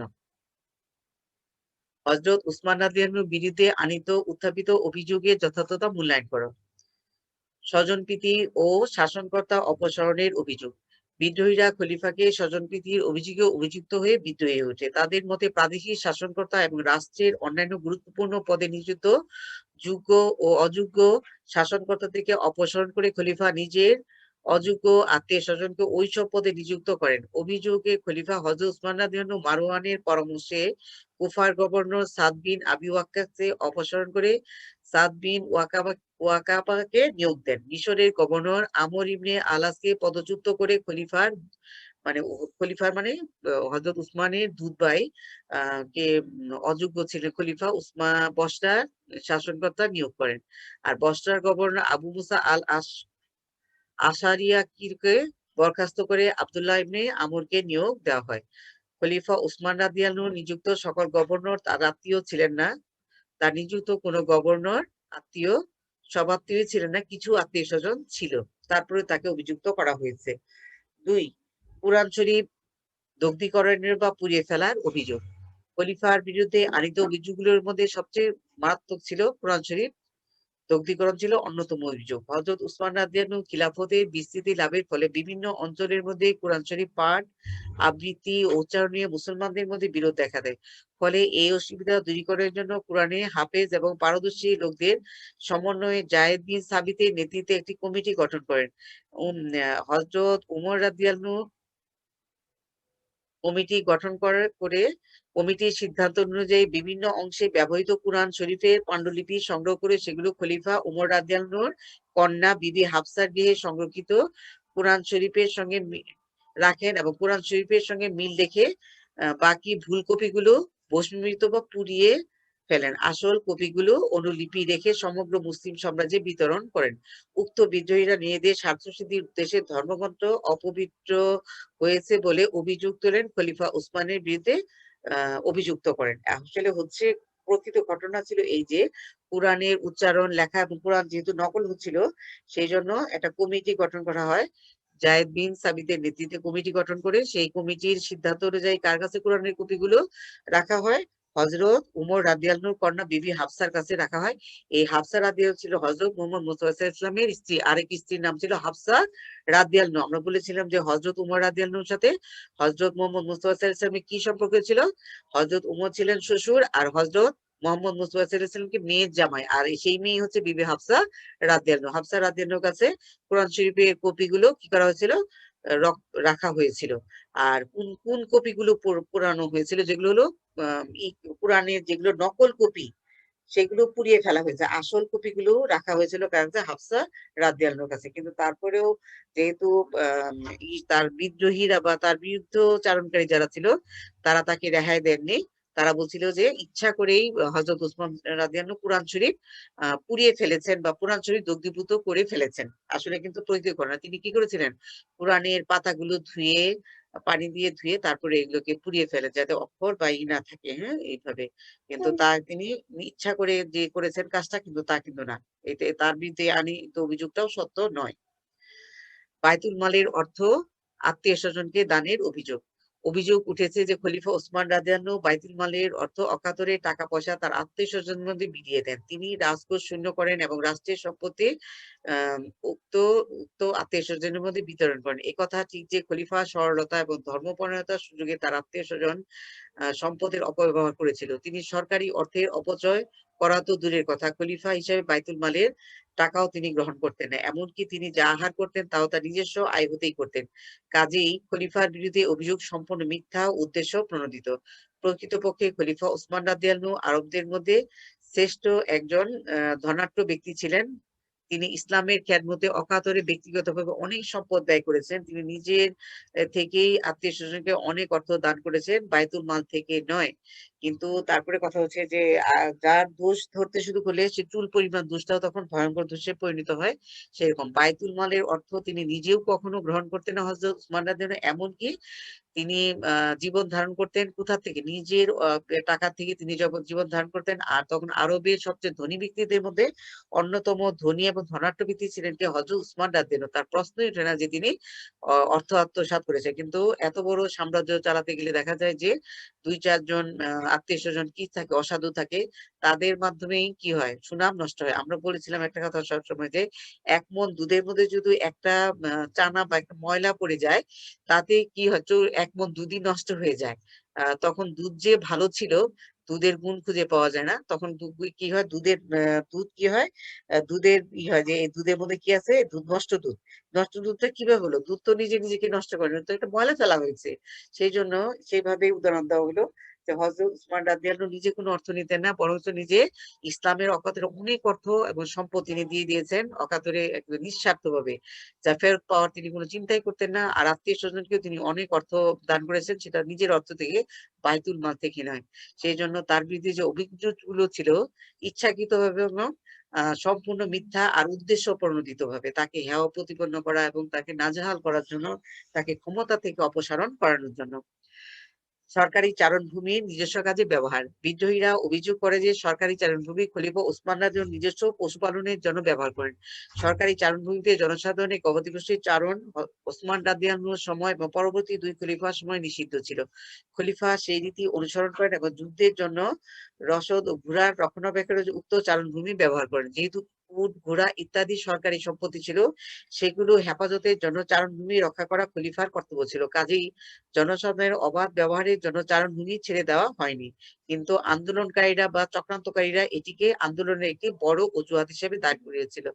হযরত উসমান রাদিয়াল্লাহুর বিরুদ্ধে আনীত উত্থাপিত অভিযোগের যথার্থতা মূল্যায়ন করো। স্বজনপ্রীতি ও শাসনকর্তা অপসারণের অভিযোগ। বিদ্রোহীরা খলিফাকে স্বজনপ্রীতির অভিযোগে অভিযুক্ত হয়ে বিদ্রোহী হয়ে ওঠে। তাদের মতে প্রাদেশিক শাসনকর্তা এবং রাষ্ট্রের অন্যান্য গুরুত্বপূর্ণ পদে নিযুক্ত যোগ্য ও অযোগ্য শাসনকর্তাদেরকে অপসারণ করে খলিফা নিজের অযোগ্য আত্মীয় স্বজনকে ওই সব পদে নিযুক্ত করেন। অভিযোগে খলিফা হযরত উসমান রাদিয়াল্লাহু মারওয়ানের পরামর্শে কুফার গভর্নর সাদ বিন আবি ওয়াক্কাসকে অপসারণ করে সাদ বিন ওয়াকাবাকে নিয়োগ দেন। মিশরের গভর্নর আমর ইবনে আলাসকে পদচ্যুত করে খলিফার মানে হযরত উসমানের দুধ ভাই কে অযোগ্য ছিলেন খলিফা বসরার শাসনকর্তা নিয়োগ করেন। আর বসরার গভর্নর আবু মুসা আল আশারিয়াকে বরখাস্ত করে আব্দুল্লাহ ইবনে আমরকে নিয়োগ দেওয়া হয়। খলিফা উসমান রাদিয়াল্লাহু নিযুক্ত সকল গভর্নর তার আত্মীয় ছিলেন না। তার নিযুক্ত কোনো গভর্নর সব আত্মীয় ছিলেন না, কিছু আত্মীয় স্বজন ছিল, তারপরে তাকে অভিযুক্ত করা হয়েছে। 2, কুরআন শরীফ দগ্ধীকরণের বা পুড়িয়ে ফেলার অভিযোগ। খলিফার বিরুদ্ধে আনীত অভিযোগগুলোর মধ্যে সবচেয়ে মারাত্মক ছিল কোরআন শরীফ দগ্ধীকরণ ছিল অন্যতম অভিযোগ। হযরত উসমান রাদিয়াল্লাহু খিলাফতের বিস্তৃতি লাভের ফলে বিভিন্ন অঞ্চলের মধ্যে কোরআন শরীফ পাঠ, আবৃত্তি ও উচ্চারণ নিয়ে মুসলমানদের মধ্যে বিরোধ দেখা দেয়। ফলে এই অসুবিধা দূরীকরণের জন্য কোরআনে হাফেজ এবং পারদর্শী লোকদের সমন্বয়ে জায়েদ বিন সাবিতের নেতৃত্বে একটি কমিটি গঠন করেন। হযরত উমর রাদিয়াল্লাহু কমিটি গঠন করে কমিটির সিদ্ধান্ত অনুযায়ী বিভিন্ন অংশে ব্যবহৃত কুরআন শরীফের পাণ্ডুলিপি সংগ্রহ করে সেগুলো খলিফা উমর রাদিয়াল্লাহুর কন্যা বিবি হাফসার গৃহে সংরক্ষিত কুরআন শরীফের সঙ্গে রাখেন এবং কুরআন শরীফের সঙ্গে মিল দেখে বাকি ভুল কপিগুলো ভস্মীভূত বা পুড়িয়ে ফেলেন। আসল কপিগুলো অনুলিপি রেখে সমগ্র মুসলিম সাম্রাজ্যে বিতরণ করেন। উক্ত বিদ্রোহীরা নিজেদের স্বার্থসিদ্ধির উদ্দেশ্যে ধর্মগ্রন্থ অপবিত্র হয়েছে বলে অভিযোগ তোলেন, খলিফা উসমানের বিরুদ্ধে অভিযুক্ত করেন। আসলে হচ্ছে প্রকৃত ঘটনা ছিল এই যে কোরআনের উচ্চারণ লেখা এবং কোরআন যেহেতু নকল হচ্ছিল, সেই জন্য একটা কমিটি গঠন করা হয়। জায়েদ বিন সাবিতের নেতৃত্বে কমিটি গঠন করে সেই কমিটির সিদ্ধান্ত অনুযায়ী কার কাছে কোরআনের কপিগুলো রাখা হয়? হযরত উমর রাদিয়াল্লাহুর কন্যা বিবি হাফসার কাছে রাখা হয়। এই হাফসা রাদিয়াল্লাহু ছিল হযরত মুহাম্মদ মুস্তাফা সাল্লাল্লাহু আলাইহি ওয়াসাল্লামের স্ত্রী। আরেক স্ত্রীর নাম ছিল হাফসা রাদিয়াল্লাহু। আমরা বলেছিলাম যে হযরত উমর রাদিয়াল্লাহুর সাথে হযরত মুহাম্মদ মুস্তাফা সাল্লাল্লাহু আলাইহি ওয়াসাল্লামের কি সম্পর্ক ছিল? হযরত উমর ছিলেন শ্বশুর আর হযরত মুহাম্মদ মুস্তাফা সাল্লাল্লাহু আলাইহি ওয়াসাল্লামকে মেয়ের জামাই, আর সেই মেয়ে হচ্ছে বিবি হাফসা রাদিয়াল্লাহু। হাফসা রাদিয়াল্লাহুর কাছে কোরআন শরীফের কপিগুলো কি করা হয়েছিল? রাখা হয়েছিল। আর কোন কোন কপিগুলো পোড়ানো হয়েছিল? যেগুলো হলো কোরআনের যেগুলো নকল কপি সেগুলো পুড়িয়ে ফেলা হয়েছে। আসল কপিগুলো রাখা হয়েছিল কার কাছে? হাফসা রাদিয়াল্লাহুর কাছে। কিন্তু তারপরেও যেহেতু তার বিদ্রোহীরা বা তার বিরুদ্ধচারণকারী যারা ছিল তারা তাকে রেহাই দেননি। তারা বলছিল যে ইচ্ছা করেই হযরত উসমান রাদিয়াল্লাহু কুরআন শরীফ পুড়িয়ে ফেলেছেন বা কুরআন শরীফ দগ্ধীভূত করে ফেলেছেন। আসলে কিন্তু প্রকৃত ঘটনা। তিনি কি করেছিলেন? কোরআনের পাতাগুলো ধুয়ে পানি দিয়ে ধুয়ে তারপরে এগুলোকে পুড়িয়ে ফেলে যাতে অক্ষর বা ই না থাকে, হ্যাঁ, এইভাবে। কিন্তু তিনি ইচ্ছা করে যে করেছেন কাজটা, কিন্তু তা কিন্তু না। এতে তার বিরুদ্ধে আনীত অভিযোগটাও সত্য নয়। বায়তুল মালের অর্থ আত্মীয় স্বজনকে দানের অভিযোগ। অভিযোগ উঠেছে যে খলিফা ওসমান রাদিয়াল্লাহু বাইতুল মালের অর্থ অকাতরে টাকা পয়সা তার আত্মীয়-স্বজনের মধ্যে বিলিয়ে দেন। তিনি রাজকোষ শূন্য করেন এবং রাষ্ট্রের সম্পত্তি আম উক্ত উক্ত আত্মীয়-স্বজনের মধ্যে বিতরণ করেন। একথা ঠিক যে খলিফা সরলতা এবং ধর্মপরায়ণতার সুযোগে তার আত্মীয়-স্বজন সম্পদের অপব্যবহার করেছিল। তিনি সরকারি অর্থের অপচয় করা তো দূরের কথা, খলিফা হিসেবে বাইতুল মালের টাকাও তিনি গ্রহণ করতেন না। এমনকি তিনি যা আহার করতেন তাও তার নিজস্ব আয় হতেই করতেন। কাজেই খলিফার বিরুদ্ধে অভিযোগ সম্পূর্ণ মিথ্যা ও উদ্দেশ্য প্রণোদিত। প্রকৃতপক্ষে খলিফা ওসমান রাদিয়াল্লাহু আরবদের মধ্যে শ্রেষ্ঠ একজন ধনাঢ্য ব্যক্তি ছিলেন। তিনি ইসলামের খেদমতে অকাতরে ব্যক্তিগতভাবে অনেক সম্পদ ব্যয় করেছেন। তিনি নিজের থেকেই আত্মীয়-স্বজনকে অনেক অর্থ দান করেছেন, বায়তুল মাল থেকে নয়। কিন্তু তারপরে কথা হচ্ছে যে যার দোষ ধরতে শুরু করলে সে চুল পরিমাণ দোষটাও তখন ভয়ঙ্কর দোষে পরিণত হয়। সেরকম বায়তুল মালের অর্থ তিনি নিজেও কখনো গ্রহণ করতেন না হযরত উসমান রাদিয়াল্লাহু আনহু, এমনকি তিনি জীবন ধারণ করতেন কোথা থেকে? নিজের টাকা থেকে তিনি যখন জীবন ধারণ করতেন। আর তখন আরবের সবচেয়ে ধনী ব্যক্তিদের মধ্যে অন্যতম ধনী এবং ধনাঢ্য ব্যক্তি ছিলেন কে? হযরত উসমান রাদিয়াল্লাহু। তার প্রশ্নই ওঠে না যে তিনি অর্থ আত্মসাৎ করেছে। কিন্তু এত বড় সাম্রাজ্য চালাতে গেলে দেখা যায় যে ২-৪ জন আত্মীয়-স্বজন কি থাকে? অসাধু থাকে। তাদের মাধ্যমেই কি হয়? সুনাম নষ্ট হয়। আমরা বলেছিলাম একটা কথা সবসময় যে ১ মণ দুধের মধ্যে যদি একটা চানা বা একটা ময়লা পড়ে যায়, তাতে কি হয়? ১ মণ দুধই নষ্ট হয়ে যায়। তখন দুধ যে ভালো ছিল, দুধের গুণ খুঁজে পাওয়া যায় না। তখন কি হয়? দুধ কি হয়? দুধের হয় যে এই দুধের মধ্যে কি আছে? নষ্ট দুধ। নষ্ট দুধটা কিভাবে হলো? দুধ তো নিজে নিজেকে নষ্ট করে না। তো একটা ময়লা ফেলা হয়েছে। সেইজন্য সেইভাবেই উদাহরণ দেওয়া হলো যে হযরত উসমান রাদিয়াল্লাহু নিজে কোনো অর্থ নিতেন না, বরঞ্চ নিজে ইসলামের অকাতরে অনেক অর্থ এবং সম্পদ তিনি দিয়ে দিয়েছেন অকাতরে একদম নিঃস্বার্থভাবে। যা ফেরত পাওয়ার তিনি কোনো চিন্তাই করতেন না। আর আত্মীয়-স্বজনকেও তিনি অনেক অর্থ দান করেছেন, সেটা নিজের অর্থ থেকে, বায়তুল মাল থেকে নয়। সেইজন্য তার বিরুদ্ধে যে অভিযোগগুলো ছিল ইচ্ছাকৃতভাবে এবং সম্পূর্ণ মিথ্যা আর উদ্দেশ্য প্রণোদিতভাবে তাকে হেয় প্রতিপন্ন করা এবং তাকে নাজেহাল করার জন্য, তাকে ক্ষমতা থেকে অপসারণ করানোর জন্য। সরকারি চারণভূমির নিজস্ব কাজে ব্যবহার। বিদ্রোহীরা অভিযোগ করে যে সরকারি চারণভূমি খলিফা ওসমান রাদিয়াল্লাহু নিজস্ব পশুপালনের জন্য ব্যবহার করেন। সরকারি চারণভূমিতে জনসাধারণের গবাদি পশুর চারণ ওসমান রাদিয়াল্লাহুর সময় এবং পরবর্তী ২ খলিফার সময় নিষিদ্ধ ছিল। খলিফা সেই রীতি অনুসরণ করেন এবং যুদ্ধের জন্য রসদ ও ঘোড়ার রক্ষণাবেক্ষণের জন্য উক্ত চারণভূমি ব্যবহার করেন। যেহেতু উট, ঘোড়া ইত্যাদি সরকারি সম্পত্তি ছিল, সেগুলো হেফাজতের জন্য চারণভূমি রক্ষা করা খলিফার কর্তব্য ছিল। কাজেই জনসাধারণের অবাধ ব্যবহারের জন্য চারণভূমি ছেড়ে দেওয়া হয়নি। কিন্তু আন্দোলনকারীরা বা চক্রান্তকারীরা এটিকে আন্দোলনের একটি বড় অজুহাত হিসেবে দাঁড় করিয়েছিল।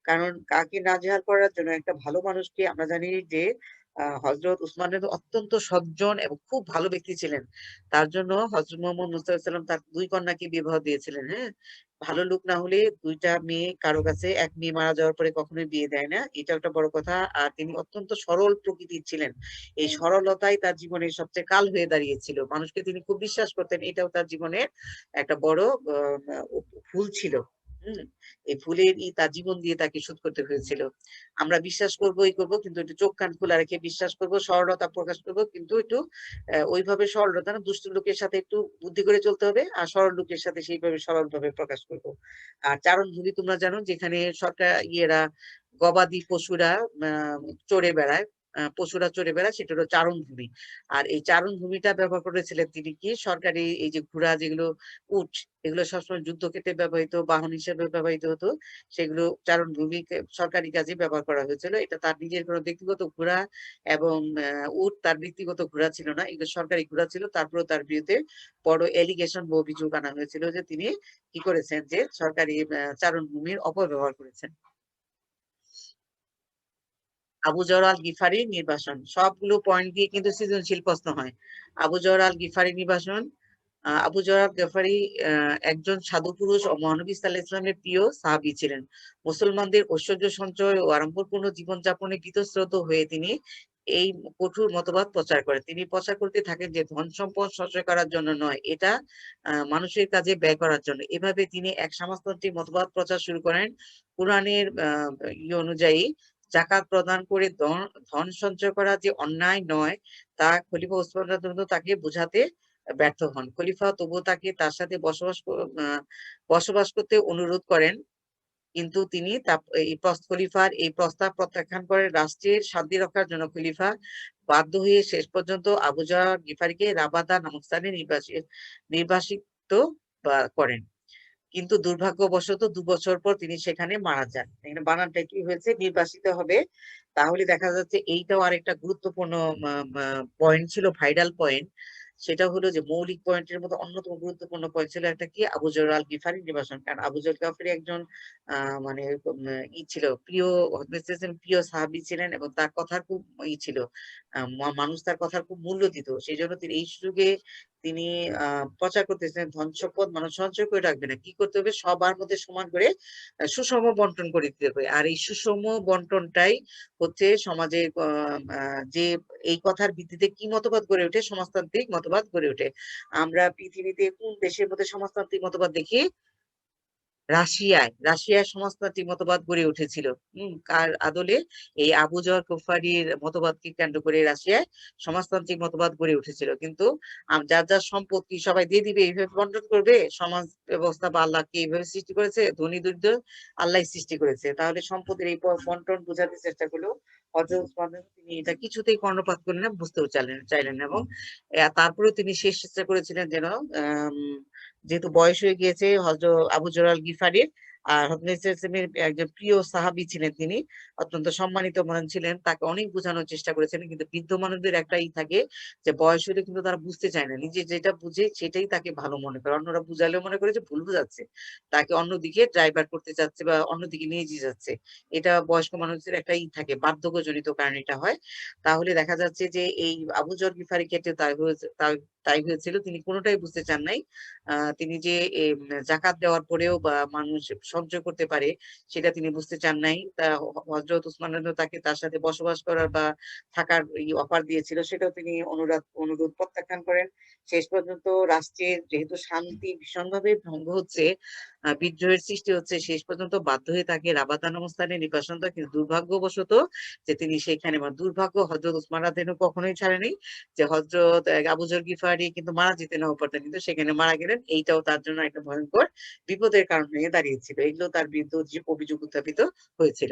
কারণ কাকে নাজেহাল করার জন্য? একটা ভালো মানুষকে আমরা জানি যে হযরত উসমান রাদিয়াল্লাহু অত্যন্ত সজ্জন এবং খুব ভালো ব্যক্তি ছিলেন। তার জন্য হযরত মুহাম্মদ মুস্তাফা সাল্লাল্লাহু আলাইহি ওয়াসাল্লাম তার ২ কন্যাকে বিবাহ দিয়েছিলেন, হ্যাঁ? ভালো লোক না হলে ২ টা মেয়ে কারো কাছে, ১ মেয়ে মারা যাওয়ার পরে কখনোই বিয়ে দেয় না। এটা একটা বড় কথা। আর তিনি অত্যন্ত সরল প্রকৃতির ছিলেন। এই সরলতাই তার জীবনের সবচেয়ে কাল হয়ে দাঁড়িয়েছিল। মানুষকে তিনি খুব বিশ্বাস করতেন। এটাও তার জীবনের একটা বড় ভুল ছিল। হুম? এই ভুলের তার জীবন দিয়ে তাকে শোধ করতে হয়েছিল। আমরা বিশ্বাস করবই করব, কিন্তু একটু চোখ কান খোলা রেখে বিশ্বাস করব, সরলতা প্রকাশ করব, কিন্তু একটু ওইভাবে সরলতা না, দুষ্ট লোকের সাথে একটু বুদ্ধি করে চলতে হবে। আর সরল লোকের সাথে সেইভাবে সরলভাবে প্রকাশ করব। আর চারণভূমি তোমরা জানো যেখানে সরকার গবাদি পশুরা আ চড়ে বেড়ায়, পশুরা চড়ে বেড়ায়, সেটা হলো চারণভূমি। আর এই চারণভূমিটা ব্যবহার করেছিলেন তিনি কি? সরকারি এই যে ঘোড়া যেগুলো, উট, এগুলো সবসময় যুদ্ধক্ষেত্রে ব্যবহৃত বাহন হিসেবে ব্যবহৃত হতো। সেগুলো চারণভূমিকে সরকারি কাজে ব্যবহার করা হয়েছিল। এটা তার নিজের কোনো ব্যক্তিগত ঘোড়া এবং উট তার ব্যক্তিগত ঘোড়া ছিল না। এগুলো সরকারি ঘোড়া ছিল। তারপরেও তার বিরুদ্ধে বড় অ্যালিগেশন বা অভিযোগ আনা হয়েছিল যে তিনি কি করেছেন? যে সরকারি চারণভূমির অপব্যবহার করেছেন। আবু যর আল গিফারির নির্বাসন। সবগুলো পয়েন্ট দিয়ে কিন্তু সৃজনশীল প্রশ্ন হয়। আবু যর আল গিফারি নির্বাসন। আবু যর আল গিফারি একজন সাধু পুরুষ ও মহানবী সাল্লাল্লাহু আলাইহি ওয়াসাল্লামের প্রিয় সাহাবী ছিলেন। মুসলমানদের ঐশ্বর্য সঞ্চয় ও আড়ম্বরপূর্ণ জীবনযাপনে বীতশ্রদ্ধ হয়ে তিনি এই কঠোর মতবাদ প্রচার করেন। তিনি প্রচার করতে থাকেন যে ধন সম্পদ সঞ্চয় করার জন্য নয়, এটা মানুষের কাজে ব্যয় করার জন্য। এভাবে তিনি এক সমাজতান্ত্রিক মতবাদ প্রচার শুরু করেন। কুরআনের অনুযায়ী যাকাত প্রদান করে ধন সঞ্চয় করা যে অন্যায় নয়, তা খলিফা ওসমান রাদিয়াল্লাহু তাকে বোঝাতে ব্যর্থ হন। খলিফা তবুও তাকে তার সাথে বসবাস করতে অনুরোধ করেন। কিন্তু তিনি খলিফার এই প্রস্তাব প্রত্যাখ্যান করে রাষ্ট্রের শান্তি রক্ষার জন্য খলিফা বাধ্য হয়ে শেষ পর্যন্ত আবু যর গিফারিকে রাবাদা নামক স্থানে নির্বাসিত করেন। কিন্তু দুর্ভাগ্যবশত 2 বছর পর তিনি সেখানে মারা যান। এখানে বানানটা কি হয়েছে, নির্বাসিত হবে। তাহলে দেখা যাচ্ছে এইটাও আরেকটা গুরুত্বপূর্ণ পয়েন্ট ছিল, ভাইরাল পয়েন্ট। সেটা হলো যে মৌলিক পয়েন্টের মধ্যে অন্যতম গুরুত্বপূর্ণ পয়েন্ট ছিল একটা কি, আবু যর আল গিফারি নির্বাসন। কারণ আবু যর গিফারি একজন মানে ছিল প্রিয়, প্রিয় সাহাবী ছিলেন এবং তার কথার খুব ছিল, মানুষ তার কথার খুব মূল্য দিত। সেই জন্য তিনি এই সুযোগে তিনি প্রচার করতেছেন ধন সম্পদ মানুষ সঞ্চয় করে রাখবে না, কি করতে হবে, সবার মধ্যে সমান করে সুষম বন্টন করে দিতে হবে। আর এই সুষম বন্টনটাই হচ্ছে সমাজে যে এই কথার ভিত্তিতে কি মতবাদ গড়ে ওঠে, সমাজতান্ত্রিক মতবাদ গড়ে ওঠে। আমরা পৃথিবীতে কোন দেশের মধ্যে সমাজতান্ত্রিক মতবাদ দেখি? রাশিয়ায় সমাজতান্ত্রিক মতবাদ গড়ে উঠেছিল। কার আদলে? এই আবু যর গিফারির মতবাদকে কেন্দ্র করে রাশিয়ায় সমাজতান্ত্রিক মতবাদ গড়ে উঠেছিল। কিন্তু যার যার সম্পদ কি সবাই দিয়ে দিবে, এইভাবে বন্টন করবে? সমাজ ব্যবস্থা বা আল্লাহ কি এইভাবে সৃষ্টি করেছে? ধনী দরিদ্র আল্লাহ সৃষ্টি করেছে। তাহলে সম্পদের এই বন্টন বোঝাতে চেষ্টা করলো হযরত উসমান, তিনি এটা কিছুতেই কর্ণপাত করলেন না, বুঝতেও চাইলেন না। এবং তারপরেও তিনি শেষ চেষ্টা করেছিলেন যেন যেহেতু বয়স হয়ে গিয়েছে হযরত আবু যর আল গিফারির, আর হযরত একজন প্রিয় সাহাবী ছিলেন, তিনি অত্যন্ত সম্মানিত মানুষ ছিলেন, তাকে অনেক বোঝানোর চেষ্টা করেছেন। কিন্তু বৃদ্ধ মানুষদের একটাই থাকে যে বয়স হলে কিন্তু তারা বুঝতে চায় না, নিজে যেটা বুঝে সেটাই তাকে ভালো মনে করে, অন্যরা বুঝালেও মনে করে যে ভুল বুঝাচ্ছে, তাকে অন্যদিকে ড্রাইভার করতে চাচ্ছে বা অন্যদিকে নিয়ে যাচ্ছে। এটা বয়স্ক মানুষদের একটাই থাকে, বার্ধক্যজনিত কারণ এটা হয়। তাহলে দেখা যাচ্ছে যে এই আবু যর গিফারি ক্ষেত্রে তাই হয়েছিল, তিনি কোনোটাই বুঝতে চান নাই। তিনি যে জাকাত দেওয়ার পরেও বা মানুষ সঞ্চয় করতে পারে সেটা তিনি বুঝতে চান নাই। হযরত উসমান তাকে তার সাথে বসবাস করার বা থাকার অফার দিয়েছিল, সেটাও তিনি অনুরোধ প্রত্যাখ্যান করেন। শেষ পর্যন্ত রাষ্ট্রের যেহেতু শান্তি ভীষণভাবে ভঙ্গ হচ্ছে, বিদ্রোহের সৃষ্টি হচ্ছে, শেষ পর্যন্ত বাধ্য হয়ে তাকে রাবাতা নামক স্থানে নির্বাসন দেয়। কিন্তু দুর্ভাগ্যবশত যে তিনি সেখানে, দুর্ভাগ্য হযরত উসমান রাদিয়াল্লাহু কখনোই ছাড়েনি যে হযরত আবু যর গিফারি কিন্তু মারা যেতেন না পারতেন, কিন্তু সেখানে মারা গেলেন। এইটাও তার জন্য একটা ভয়ঙ্কর বিপদের কারণ হয়ে দাঁড়িয়েছিল। এগুলো তার বিরুদ্ধে যে অভিযোগ উত্থাপিত হয়েছিল।